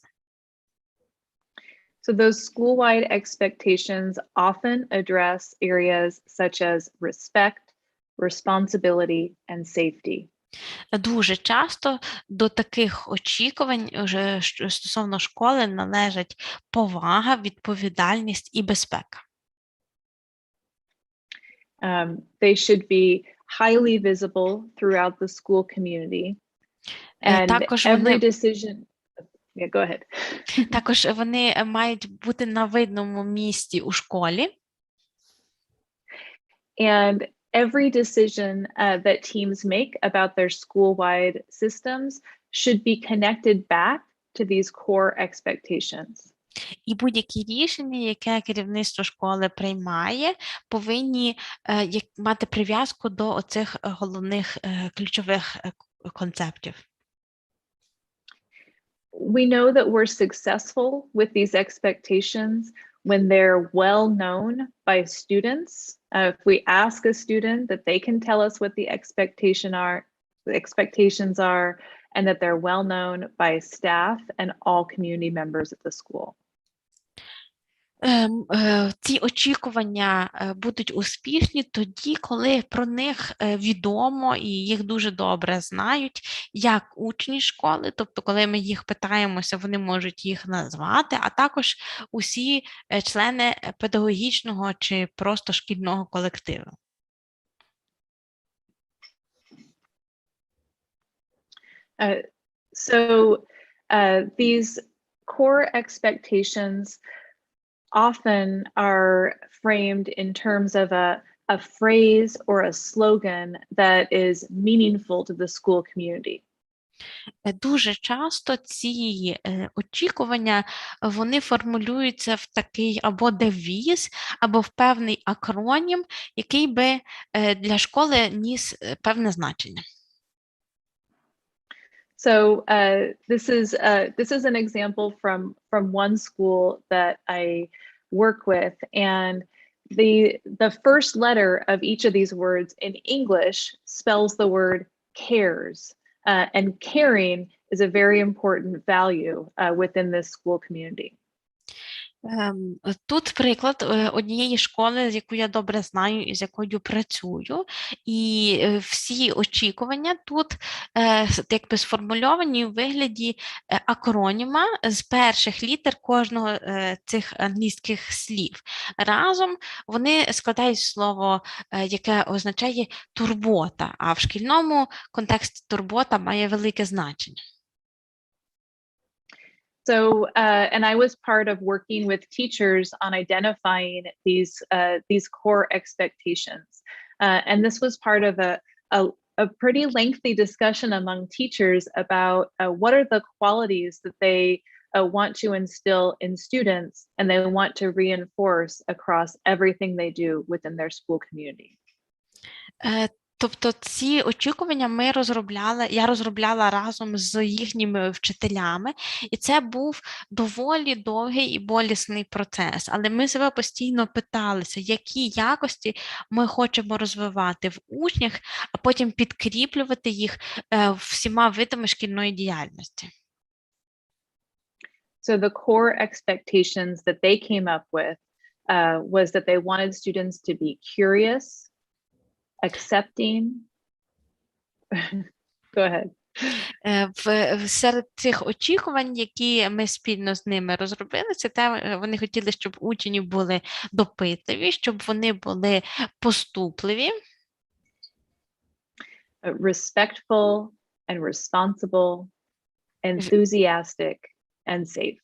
So those school-wide expectations often address areas such as respect, responsibility, and safety. Дуже часто до таких очікувань вже стосовно школи належать повага, відповідальність і безпека. They should be highly visible throughout the school community. And Також every decision... Yeah, go ahead. Також вони мають бути на видному місці у школі. And every decision that teams make about their school-wide systems should be connected back to these core expectations. І будь-які рішення, яке керівництво школи приймає, повинні мати прив'язку до оцих головних ключових концептів. We know that we're successful with these expectations when they're well known by students. If we ask a student that they can tell us what the expectations are, and that they're well known by staff and all community members at the school. Ці очікування будуть успішні тоді, коли про них відомо і їх дуже добре знають, як учні школи, тобто коли ми їх питаємося, вони можуть їх назвати, а також усі члени педагогічного чи просто шкільного колективу. These core expectations often are framed in terms of a phrase or a slogan that is meaningful to the school community. Дуже часто ці очікування, вони формулюються в такий або девіз, або в певний акронім, який би для школи ніс певне значення. So this is an example from one school that I work with, and the first letter of each of these words in English spells the word cares, and caring is a very important value within this school community. Тут приклад однієї школи, яку я добре знаю і з якою працюю, і всі очікування тут якби сформульовані у вигляді акроніма з перших літер кожного цих англійських слів. Разом вони складають слово, яке означає турбота, а в шкільному контексті турбота має велике значення. So, and I was part of working with teachers on identifying these core expectations. And this was part of a pretty lengthy discussion among teachers about what are the qualities that they want to instill in students, and they want to reinforce across everything they do within their school community. Тобто ці очікування я розробляла разом з їхніми вчителями, і це був доволі довгий і болісний процес. Але ми себе постійно питалися, які якості ми хочемо розвивати в учнях, а потім підкріплювати їх всіма видами шкільної діяльності. So the core expectations that they came up with was that they wanted students to be curious, accepting. Go ahead. Серед цих очікувань, які ми спільно з ними розробили, це те, вони хотіли, щоб учні були допитливі, щоб вони були поступливі, Respectful and responsible, enthusiastic and safe.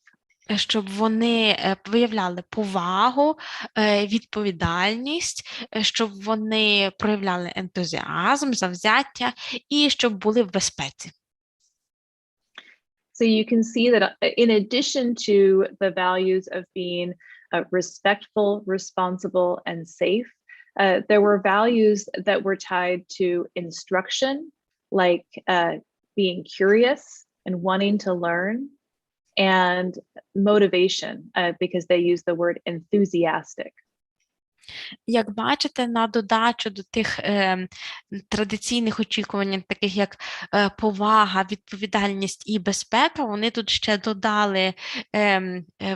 щоб вони виявляли повагу, відповідальність, щоб вони проявляли ентузіазм, завзяття і щоб були в безпеці. So you can see that in addition to the values of being respectful, responsible, and safe, there were values that were tied to instruction, like being curious and wanting to learn, and motivation, because they use the word enthusiastic. Як бачите, на додачу до тих традиційних очікувань, таких як повага, відповідальність і безпека, вони тут ще додали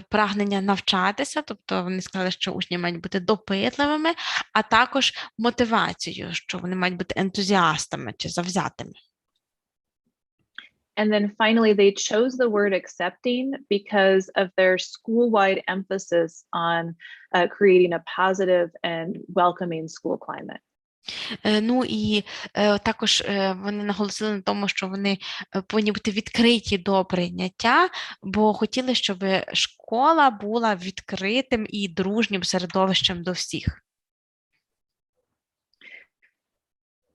прагнення навчатися, тобто вони сказали, що учні мають бути допитливими, а також мотивацію, що вони мають бути ентузіастами чи завзятими. And then finally, they chose the word accepting because of their school-wide emphasis on creating a positive and welcoming school climate. Ну і також вони наголосили на тому, що вони повинні бути відкриті до прийняття, бо хотіли, щоб школа була відкритим і дружнім середовищем до всіх.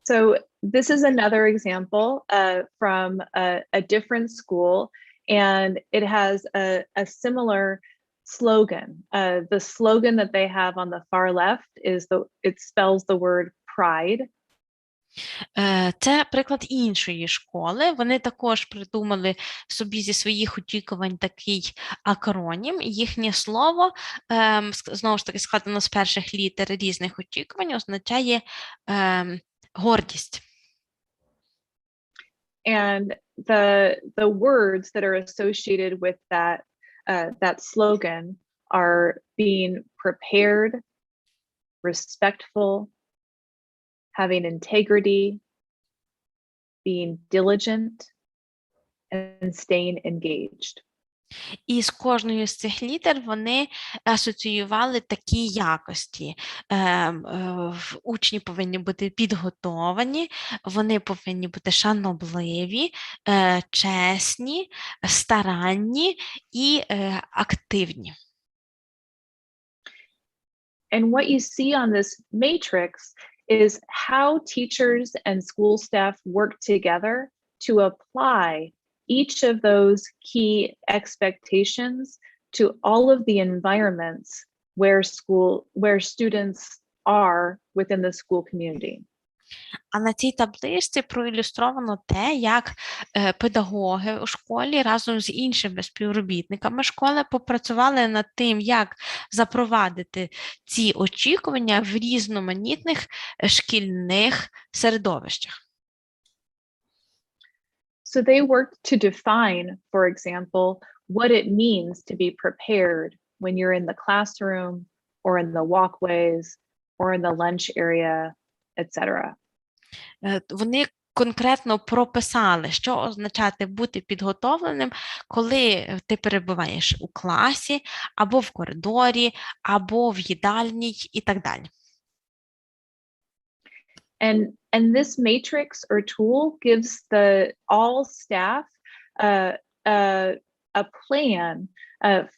So this is another example from a different school, and it has a similar slogan. The slogan that they have on the far left is it spells the word pride. Це приклад іншої школи. Вони також придумали собі зі своїх очікувань такий акронім. Їхнє слово, знову ж таки, складено з перших літер різних очікувань, означає гордість. And the words that are associated with that slogan are being prepared, respectful, having integrity, being diligent, and staying engaged. І з кожною з цих літер вони асоціювали такі якості. Учні повинні бути підготовані, вони повинні бути шанобливі, чесні, старанні і активні. And what you see on this matrix is how teachers and school staff work together to apply each of those key expectations to all of the environments where students are within the school community. А на цій табличці проілюстровано те, як педагоги у школі разом з іншими співробітниками школи попрацювали над тим, як запровадити ці очікування в різноманітних шкільних середовищах. So they worked to define, for example, what it means to be prepared when you're in the classroom or in the walkways or in the lunch area, etc. Вони конкретно прописали, що означає бути підготовленим, коли ти перебуваєш у класі, або в коридорі, або в їдальні і так далі. And this matrix or tool gives all staff a plan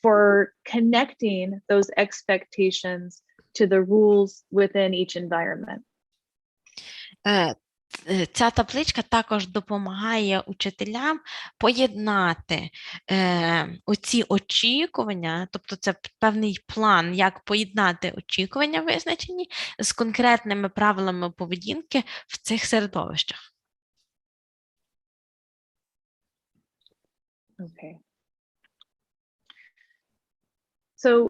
for connecting those expectations to the rules within each environment. Ця табличка також допомагає учителям поєднати оці очікування, тобто це певний план, як поєднати очікування визначені з конкретними правилами поведінки в цих середовищах. Okay. So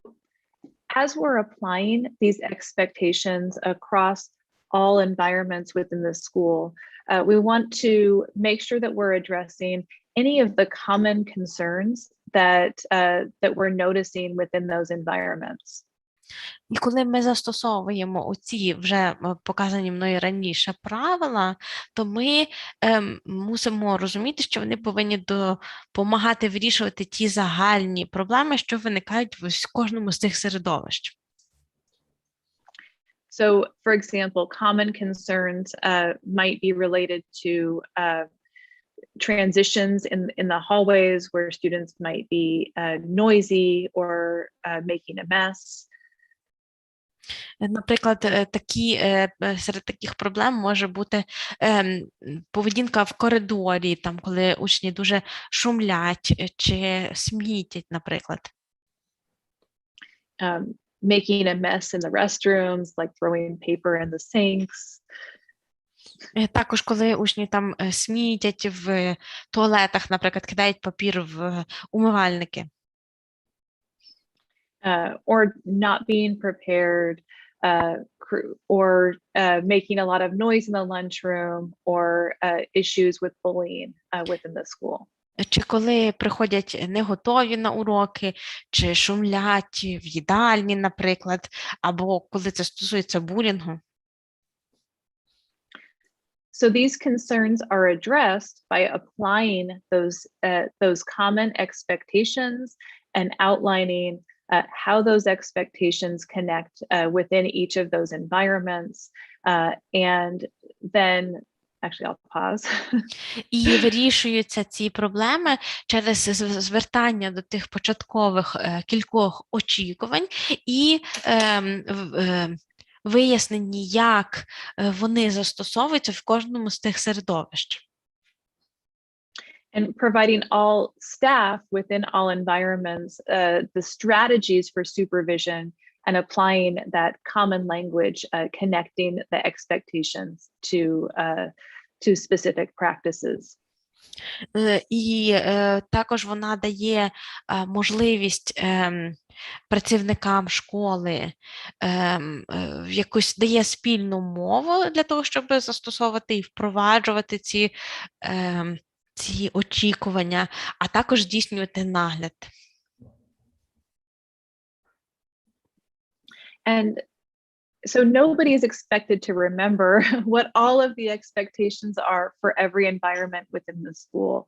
as we're applying these expectations across all environments within the school, we want to make sure that we're addressing any of the common concerns that we're noticing within those environments. І коли ми застосовуємо оці вже показані мною раніше правила, то ми мусимо розуміти, що вони повинні допомагати вирішувати ті загальні проблеми, що виникають в кожному з цих середовищ. So, for example, common concerns might be related to transitions in the hallways where students might be noisy or making a mess. Наприклад, серед таких проблем може бути поведінка в коридорі, там, коли учні дуже шумлять чи смітять, наприклад. Making a mess in the restrooms, like throwing paper in the sinks. Також, коли учні там смітять в туалетах, наприклад, кидають папір в умивальники. Or not being prepared, or making a lot of noise in the lunchroom, or issues with bullying within the school. Чи коли приходять не готові на уроки, чи шумлять в їдальні, наприклад, або коли це стосується булінгу. So these concerns are addressed by applying those common expectations and outlining how those expectations connect within each of those environments, and then actually I'll pause. І вирішуються ці проблеми через звертання до тих початкових кількох очікувань і вияснені, як вони застосовуються в кожному з тих середовищ. And providing all staff within all environments the strategies for supervision and applying that common language, connecting the expectations to specific practices. І також вона дає можливість працівникам школи, якусь дає спільну мову для того, щоб застосовувати і впроваджувати ці очікування, а також здійснювати нагляд. And so nobody is expected to remember what all of the expectations are for every environment within the school.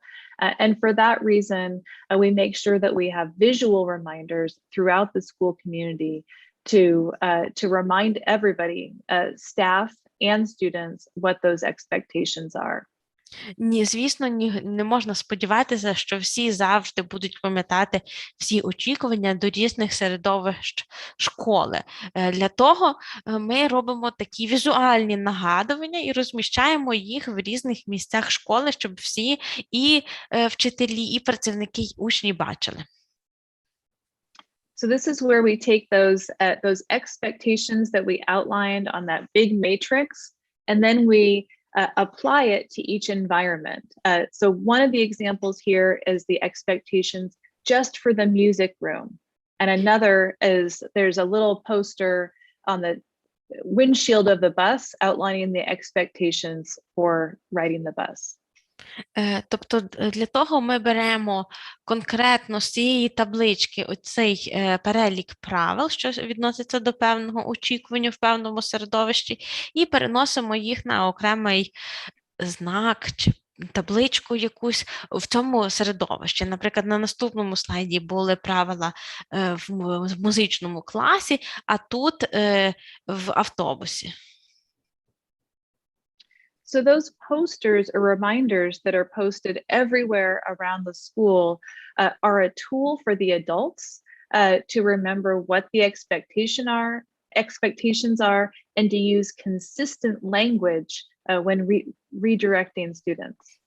And for that reason, we make sure that we have visual reminders throughout the school community to remind everybody, staff and students, what those expectations are. Ні, звісно, не можна сподіватися, що всі завжди будуть пам'ятати всі очікування до різних середовищ школи. Для того ми робимо такі візуальні нагадування і розміщаємо їх в різних місцях школи, щоб всі і вчителі, і працівники, і учні бачили. So this is where we take those expectations that we outlined on that big matrix, and then we apply it to each environment. So one of the examples here is the expectations just for the music room. And another is there's a little poster on the windshield of the bus outlining the expectations for riding the bus. Тобто для того ми беремо конкретно з цієї таблички оцей перелік правил, що відноситься до певного очікування в певному середовищі, і переносимо їх на окремий знак чи табличку якусь в цьому середовищі. Наприклад, на наступному слайді були правила в музичному класі, а тут в автобусі. So those posters or reminders that are posted everywhere around the school are a tool for the adults to remember what the expectations are and to use consistent language when redirecting students.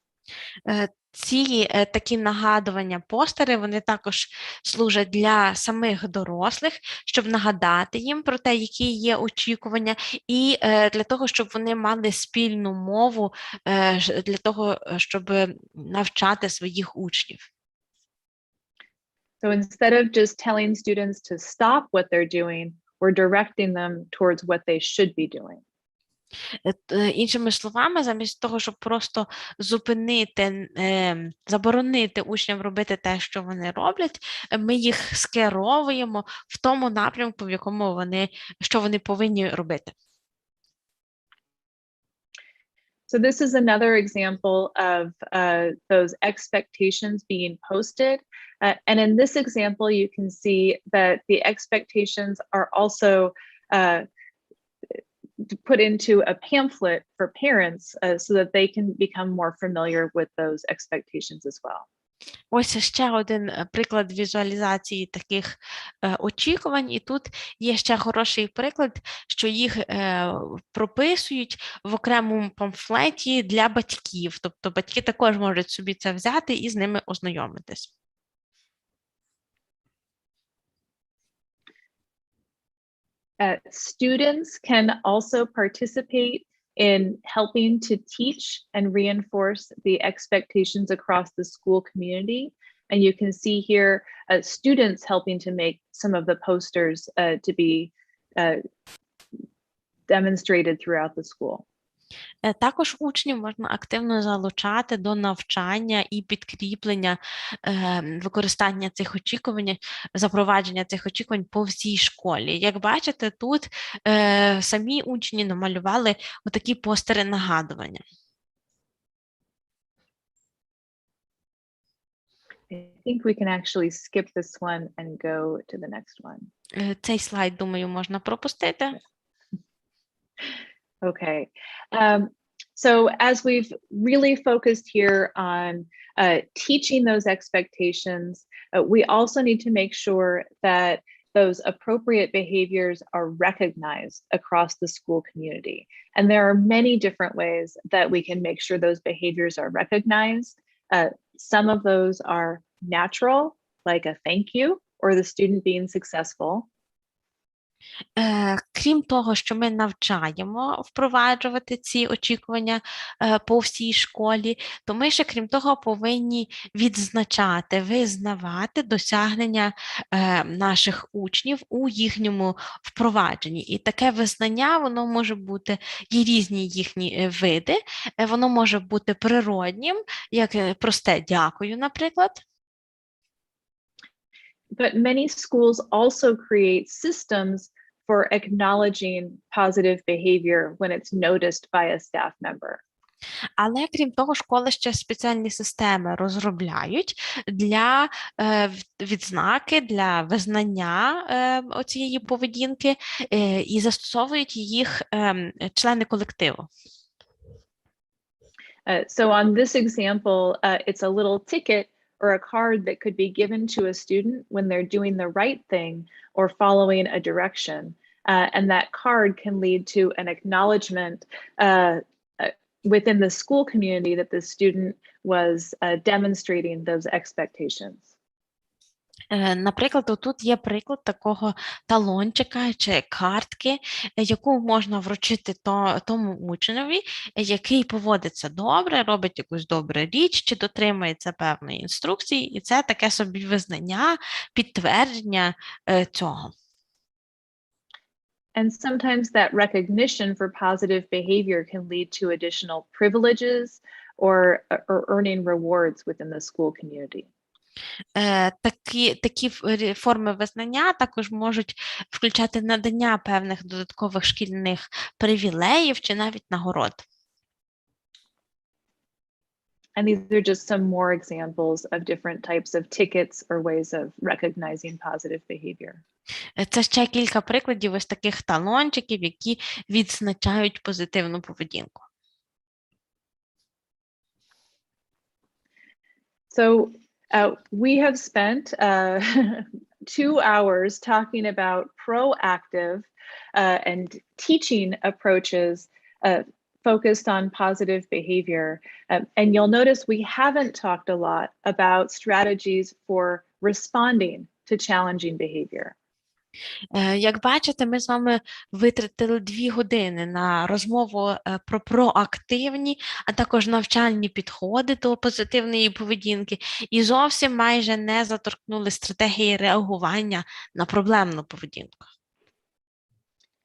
Ці такі нагадування постери, вони також служать для самих дорослих, щоб нагадати їм про те, які є очікування, і для того, щоб вони мали спільну мову, для того, щоб навчати своїх учнів. So instead of just telling students to stop what they're doing, we're directing them towards what they should be doing. Іншими словами, замість того, щоб просто зупинити, заборонити учням робити те, що вони роблять, ми їх скеровуємо в тому напрямку, в якому що вони повинні робити. So this is another example of those expectations being posted. And in this example, you can see that the expectations are also put into a pamphlet for parents so that they can become more familiar with those expectations as well. Ось ще один приклад візуалізації таких очікувань, і тут є ще хороший приклад, що їх прописують в окремому памфлеті для батьків, тобто батьки також можуть собі це взяти і з ними ознайомитись. Students can also participate in helping to teach and reinforce the expectations across the school community. And you can see here students helping to make some of the posters to be demonstrated throughout the school. Також учнів можна активно залучати до навчання і підкріплення використання цих очікувань, запровадження цих очікувань по всій школі. Як бачите, тут самі учні намалювали отакі постери нагадування. I think we can actually skip this one and go to the next one. Цей слайд, думаю, можна пропустити. Okay, so as we've really focused here on teaching those expectations, we also need to make sure that those appropriate behaviors are recognized across the school community. And there are many different ways that we can make sure those behaviors are recognized. Some of those are natural, like a thank you or the student being successful. Крім того, що ми навчаємо впроваджувати ці очікування по всій школі, то ми ще, крім того, повинні відзначати, визнавати досягнення наших учнів у їхньому впровадженні. І таке визнання, воно може бути, є різні їхні види, воно може бути природнім, як просте «дякую», наприклад. But many schools also create systems for acknowledging positive behavior when it's noticed by a staff member. Але, крім того, школи ще спеціальні системи розробляють для відзнаки, для визнання оцієї поведінки і застосовують їх члени колективу. So on this example, it's a little ticket or a card that could be given to a student when they're doing the right thing or following a direction. And that card can lead to an acknowledgement within the school community that the student was demonstrating those expectations. Наприклад, тут є приклад такого талончика чи картки, яку можна вручити тому учневі, який поводиться добре, робить якусь добру річ, чи дотримується певної інструкції, і це таке собі визнання, підтвердження цього. And sometimes that recognition for positive behavior can lead to additional privileges or earning rewards within the school community. Такі форми визнання також можуть включати надання певних додаткових шкільних привілеїв чи навіть нагород. And these are just some more examples of different types of tickets or ways of recognizing positive behavior. Це ще кілька прикладів ось таких талончиків, які відзначають позитивну поведінку. So we have spent 2 hours talking about proactive and teaching approaches focused on positive behavior. And you'll notice we haven't talked a lot about strategies for responding to challenging behavior. Як бачите, ми з вами витратили 2 години на розмову про проактивні, а також навчальні підходи до позитивної поведінки і зовсім майже не заторкнули стратегії реагування на проблемну поведінку.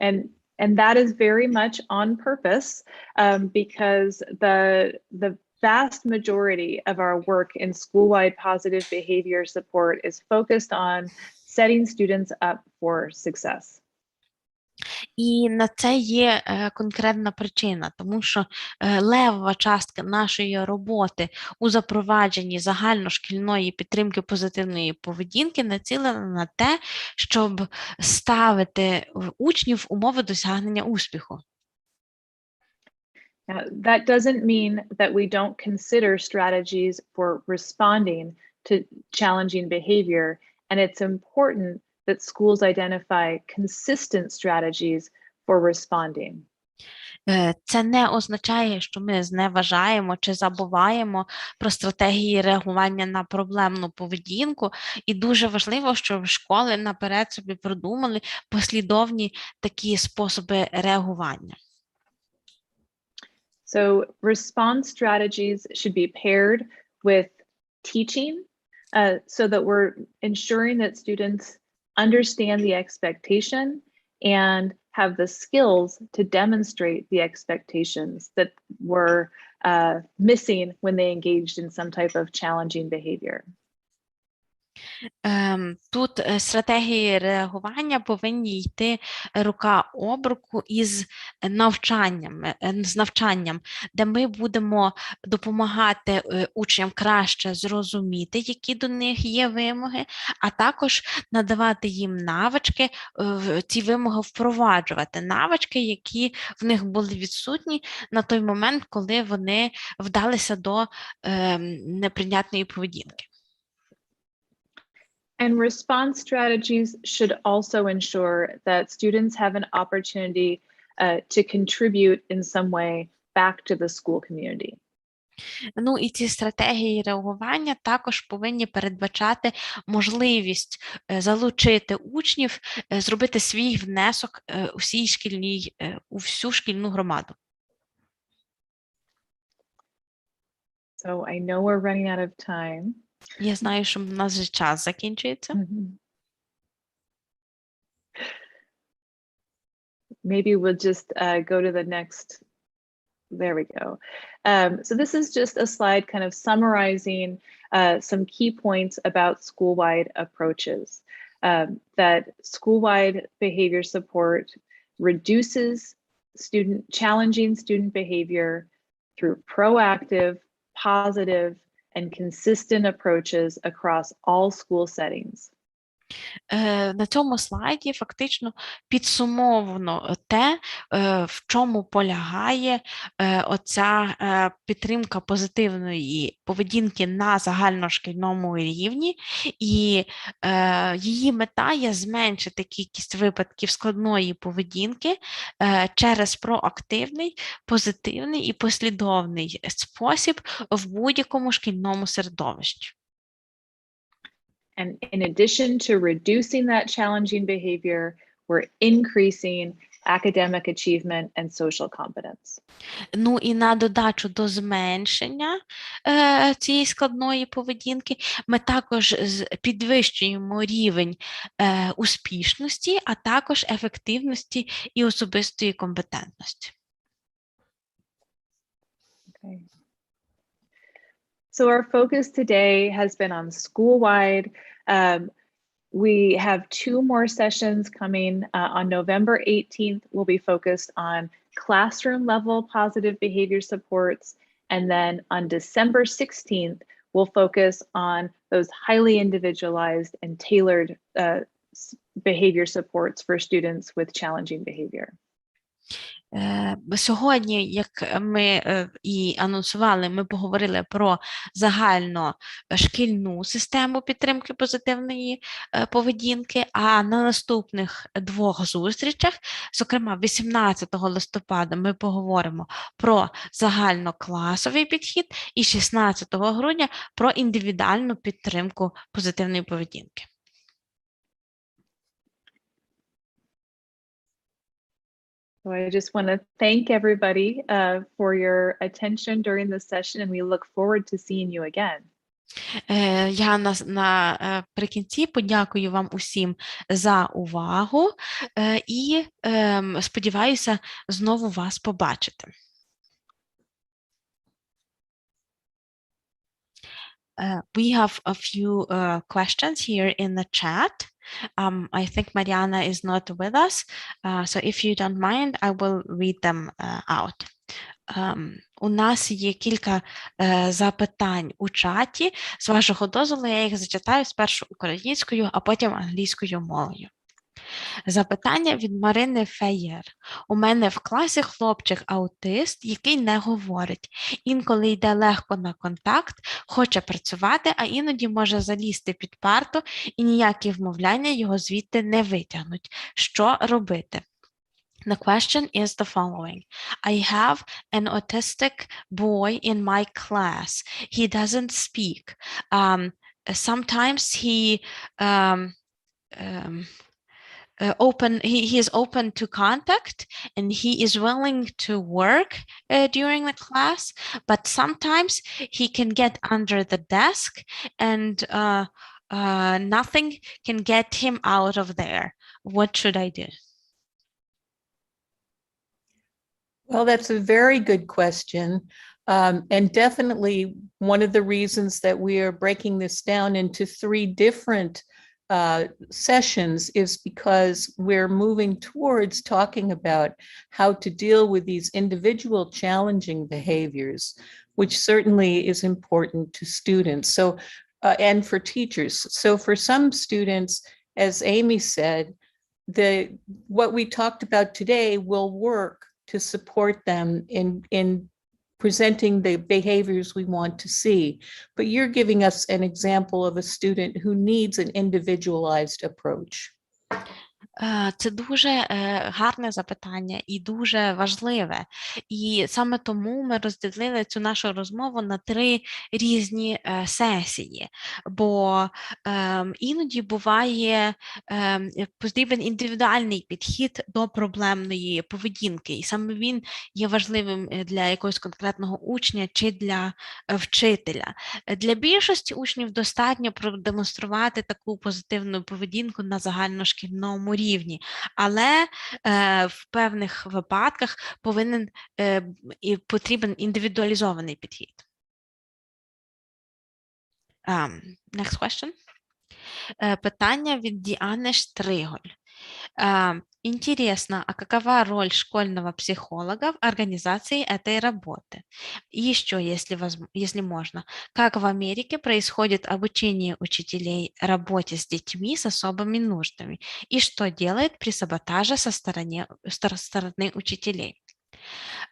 And that is very much on purpose because the vast majority of our work in school-wide positive behavior support is focused on setting students up for success. І на це є конкретна причина, тому що левова частка нашої роботи у запровадженні загальношкільної підтримки позитивної поведінки націлена на те, щоб ставити учнів в умови досягнення успіху. That doesn't mean that we don't consider strategies for responding to challenging behavior, and it's important that schools identify consistent strategies for responding. Це не означає, що ми зневажаємо чи забуваємо про стратегії реагування на проблемну поведінку, і дуже важливо, щоб школи наперед собі продумали послідовні такі способи реагування. So response strategies should be paired with teaching so that we're ensuring that students understand the expectation and have the skills to demonstrate the expectations that were missing when they engaged in some type of challenging behavior. Тут стратегії реагування повинні йти рука об руку із навчанням, де ми будемо допомагати учням краще зрозуміти, які до них є вимоги, а також надавати їм навички, ці вимоги впроваджувати, навички, які в них були відсутні на той момент, коли вони вдалися до неприйнятної поведінки. And response strategies should also ensure that students have an opportunity to contribute in some way back to the school community. Ну і ці стратегії реагування також повинні передбачати можливість залучити учнів, зробити свій внесок у всю шкільну громаду. So I know we're running out of time. Я знаю, що в нас вже час закінчується. Maybe we'll just go to the next. There we go. So this is just a slide kind of summarizing some key points about school-wide approaches. That school-wide behavior support reduces challenging student behavior through proactive, positive, and consistent approaches across all school settings. На цьому слайді фактично підсумовано те, в чому полягає оця підтримка позитивної поведінки на загальношкільному рівні, і її мета є зменшити кількість випадків складної поведінки через проактивний, позитивний і послідовний спосіб в будь-якому шкільному середовищі. And in addition to reducing that challenging behavior, we're increasing academic achievement and social competence. Ну і на додачу до зменшення цієї складної поведінки ми також підвищуємо рівень успішності, а також ефективності і особистої компетентності. Okay. So our focus today has been on school-wide. We have 2 more sessions coming on November 18th. We'll be focused on classroom level positive behavior supports. And then on December 16th, we'll focus on those highly individualized and tailored behavior supports for students with challenging behavior. Сьогодні, як ми і анонсували, ми поговорили про загальношкільну систему підтримки позитивної поведінки, а на наступних 2 зустрічах, зокрема 18 листопада, ми поговоримо про загальнокласовий підхід і 16 грудня про індивідуальну підтримку позитивної поведінки. So I just want to thank everybody for your attention during this session, and we look forward to seeing you again. Я наприкінці подякую вам усім за увагу і сподіваюся знову вас побачити. We have a few questions here in the chat. I think Mariana is not with us, so if you don't mind, I will read them out. У нас є кілька запитань у чаті. З вашого дозволу я їх зачитаю спершу українською, а потім англійською мовою. Запитання від Марини Феєр. У мене в класі хлопчик-аутист, який не говорить. Інколи йде легко на контакт, хоче працювати, а іноді може залізти під парту і ніякі вмовляння його звідти не витягнуть. Що робити? The question is the following. I have an autistic boy in my class. He doesn't speak. Sometimes he he is open to contact and he is willing to work during the class, but sometimes he can get under the desk and nothing can get him out of there. What should I do? Well, that's a very good question. And definitely one of the reasons that we are breaking this down into 3 different sessions is because we're moving towards talking about how to deal with these individual challenging behaviors, which certainly is important to students. So, and for teachers. So for some students, as Amy said, what we talked about today will work to support them in presenting the behaviors we want to see. But you're giving us an example of a student who needs an individualized approach. Це дуже гарне запитання і дуже важливе. І саме тому ми розділили цю нашу розмову на 3 різні сесії. Бо іноді буває потрібен індивідуальний підхід до проблемної поведінки. І саме він є важливим для якогось конкретного учня чи для вчителя. Для більшості учнів достатньо продемонструвати таку позитивну поведінку на загальношкільному рівні. Але в певних випадках потрібен індивідуалізований підхід. Next question. Питання від Діани Штриголь. Интересно, а какова роль школьного психолога в организации этой работы? И еще, если можно, как в Америке происходит обучение учителей работе с детьми с особыми нуждами? И что делает при саботаже со стороны учителей?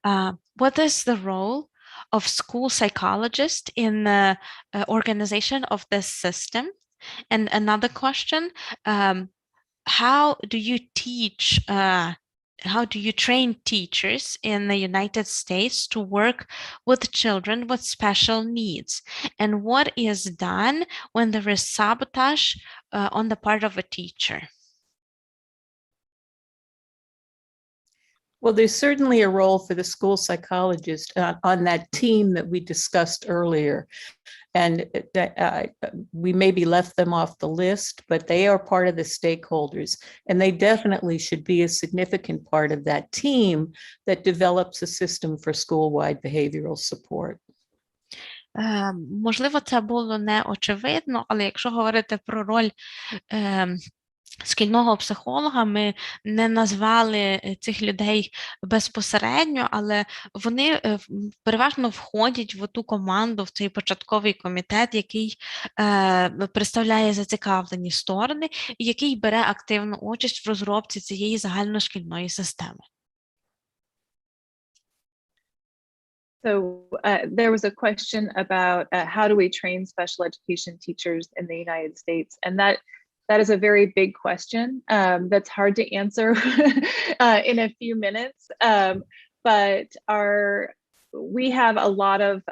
What is the role of school psychologists in the organization of this system? And another question, how do you train teachers in the United States to work with children with special needs? And what is done when there is sabotage on the part of a teacher? Well, there's certainly a role for the school psychologist on that team that we discussed earlier. And we maybe left them off the list, but they are part of the stakeholders. And they definitely should be a significant part of that team that develops a system for school-wide behavioral support. Можливо, це було не очевидно, але якщо говорити про роль шкільного психолога, ми не назвали цих людей безпосередньо, але вони переважно входять в ту команду, в цей початковий комітет, який представляє зацікавлені сторони і який бере активну участь в розробці цієї загальношкільної системи. So there was a question about how do we train special education teachers in the United States, and that is a very big question that's hard to answer in a few minutes. But we have a lot of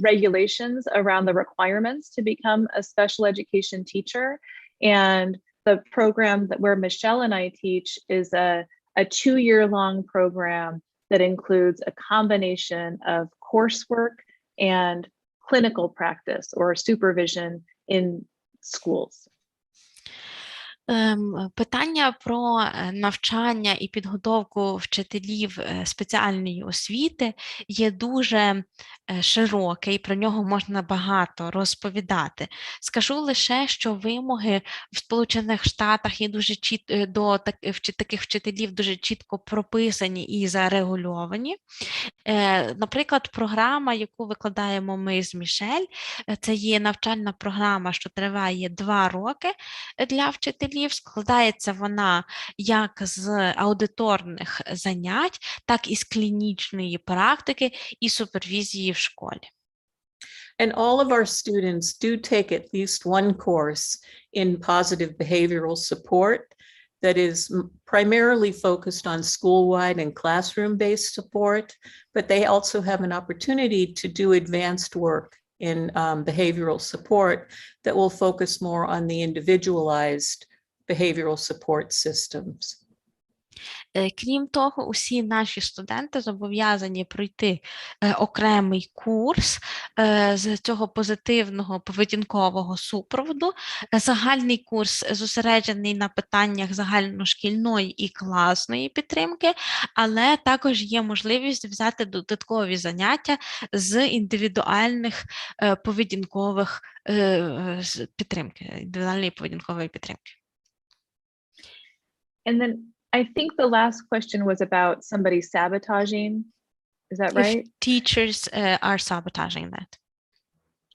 regulations around the requirements to become a special education teacher, and the program that where Michelle and I teach is a 2-year-long program that includes a combination of coursework and clinical practice or supervision in schools. Питання про навчання і підготовку вчителів спеціальної освіти є дуже широке, і про нього можна багато розповідати. Скажу лише, що вимоги в Сполучених Штатах є дуже до таких вчителів дуже чітко прописані і зарегульовані. Наприклад, програма, яку викладаємо ми з Мішель, це є навчальна програма, що триває 2 роки для вчителів. Складається вона як з аудиторних занять, так і з клінічної практики і супервізії в школі. And all of our students do take at least one course in positive behavioral support that is primarily focused on school-wide and classroom-based support, but they also have an opportunity to do advanced work in behavioral support that will focus more on the individualized behavioral support systems. Крім того, усі наші студенти зобов'язані пройти окремий курс з цього позитивного поведінкового супроводу. Загальний курс зосереджений на питаннях загальношкільної і класної підтримки, але також є можливість взяти додаткові заняття з індивідуальних поведінкових підтримки, індивідуальної поведінкової підтримки. And then I think the last question was about somebody sabotaging. Is that right? If teachers are sabotaging that.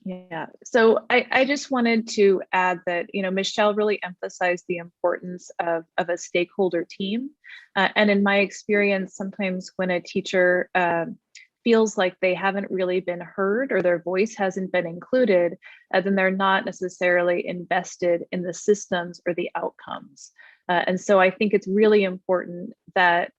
Yeah. So I just wanted to add that, you know, Michelle really emphasized the importance of a stakeholder team. And in my experience, sometimes when a teacher feels like they haven't really been heard or their voice hasn't been included, then they're not necessarily invested in the systems or the outcomes. And so I think it's really important that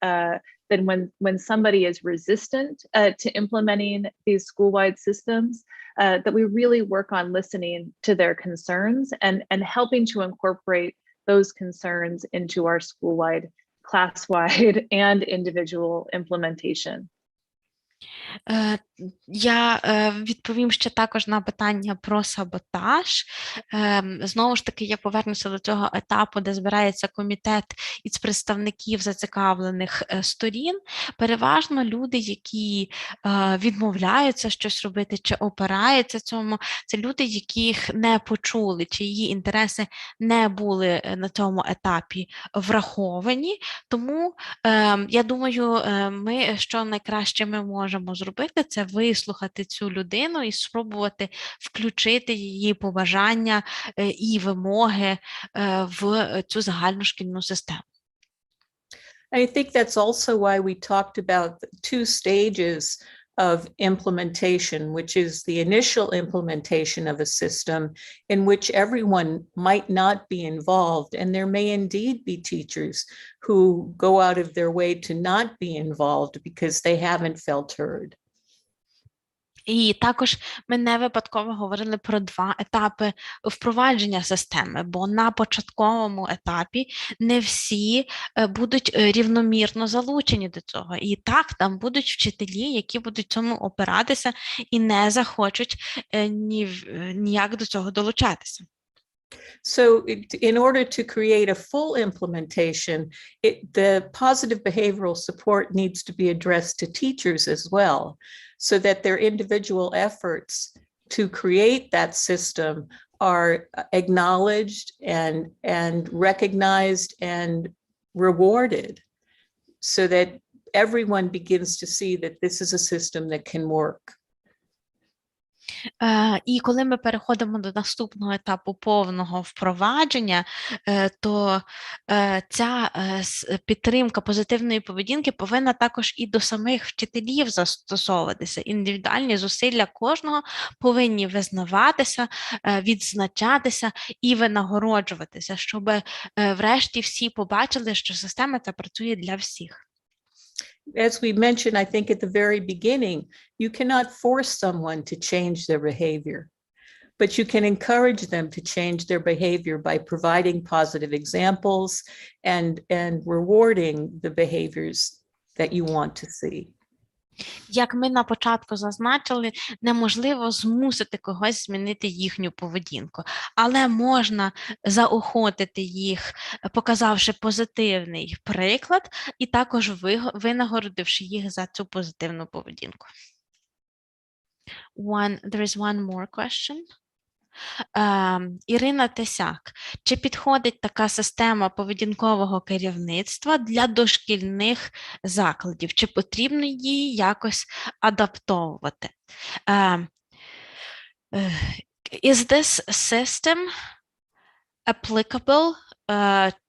that when somebody is resistant to implementing these school-wide systems, that we really work on listening to their concerns and helping to incorporate those concerns into our school-wide, class-wide, and individual implementation. Я відповім ще також на питання про саботаж. Знову ж таки, я повернуся до цього етапу, де збирається комітет із представників зацікавлених сторін. Переважно люди, які відмовляються щось робити чи опираються цьому, це люди, яких не почули, чиї інтереси не були на цьому етапі враховані. Тому, я думаю, що найкраще ми можемо зробити, це вислухати цю людину і спробувати включити її побажання і вимоги в цю загальношкільну систему. I think that's also why we talked about the 2 stages of implementation, which is the initial implementation of a system in which everyone might not be involved. And there may indeed be teachers who go out of their way to not be involved because they haven't felt heard. І також ми не випадково говорили про 2 етапи впровадження системи, бо на початковому етапі не всі будуть рівномірно залучені до цього. І так, там будуть вчителі, які будуть цьому опиратися і не захочуть ніяк до цього долучатися. So in order to create a full implementation, the positive behavioral support needs to be addressed to teachers as well, so that their individual efforts to create that system are acknowledged and recognized and rewarded, so that everyone begins to see that this is a system that can work. І коли ми переходимо до наступного етапу повного впровадження, то ця підтримка позитивної поведінки повинна також і до самих вчителів застосовуватися. Індивідуальні зусилля кожного повинні визнаватися, відзначатися і винагороджуватися, щоб врешті всі побачили, що система ця працює для всіх. As we mentioned, I think at the very beginning, you cannot force someone to change their behavior, but you can encourage them to change their behavior by providing positive examples and rewarding the behaviors that you want to see. Як ми на початку зазначили, неможливо змусити когось змінити їхню поведінку, але можна заохотити їх, показавши позитивний приклад і також винагородивши їх за цю позитивну поведінку. There is one more question. Ірина Тесяк. Чи підходить така система поведінкового керівництва для дошкільних закладів? Чи потрібно її якось адаптовувати? Is this system applicable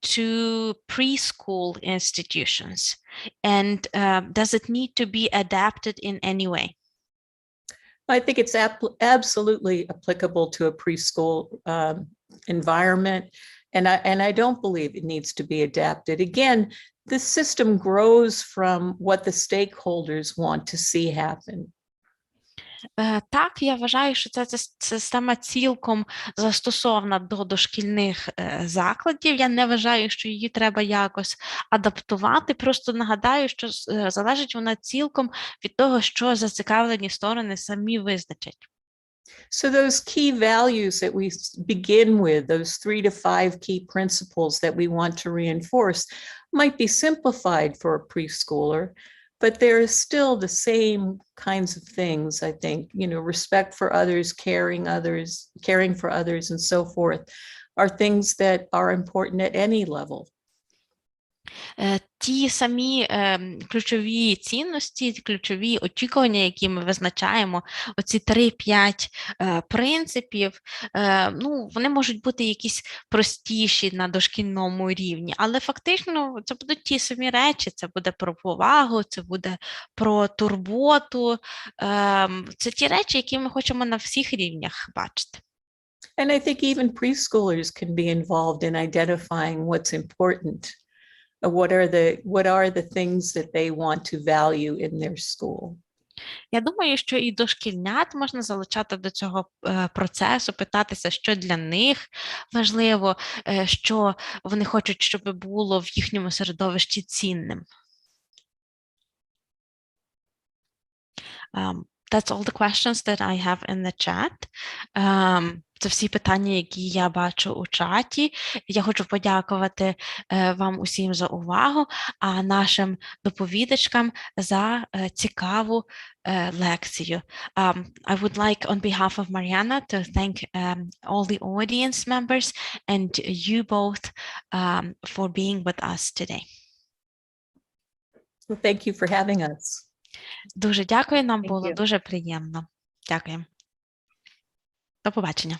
to preschool institutions? And does it need to be adapted in any way? I think it's absolutely applicable to a preschool environment, and I don't believe it needs to be adapted. Again, the system grows from what the stakeholders want to see happen. Так, я вважаю, що ця система цілком застосована до дошкільних закладів. Я не вважаю, що її треба якось адаптувати. Просто нагадаю, що залежить вона цілком від того, що зацікавлені сторони самі визначать. So those key values that we begin with, those 3 to 5 key principles that we want to reinforce, might be simplified for a preschooler, but there is still the same kinds of things, I think, you know, respect for others, caring for others, and so forth, are things that are important at any level. Ті самі ключові цінності, ключові очікування, які ми визначаємо, оці 3-5 принципів, ну, вони можуть бути якісь простіші на дошкільному рівні, але фактично це будуть ті самі речі, це буде про повагу, це буде про турботу, це ті речі, які ми хочемо на всіх рівнях бачити. And I think even preschoolers can be involved in identifying what's important. What are the things that they want to value in their school? Я думаю, що і дошкільнят можна залучати до цього процесу, питатися, що для них важливо, що вони хочуть, щоб було в їхньому середовищі цінним. That's all the questions that I have in the chat. Це всі питання, які я бачу у чаті. Я хочу подякувати вам усім за увагу, а нашим доповідачкам за цікаву лекцію. I would like, on behalf of Mariana, to thank all the audience members and you both for being with us today. Well, thank you for having us. Дуже дякую, нам було you. дуже приємно. Дякую. До побачення.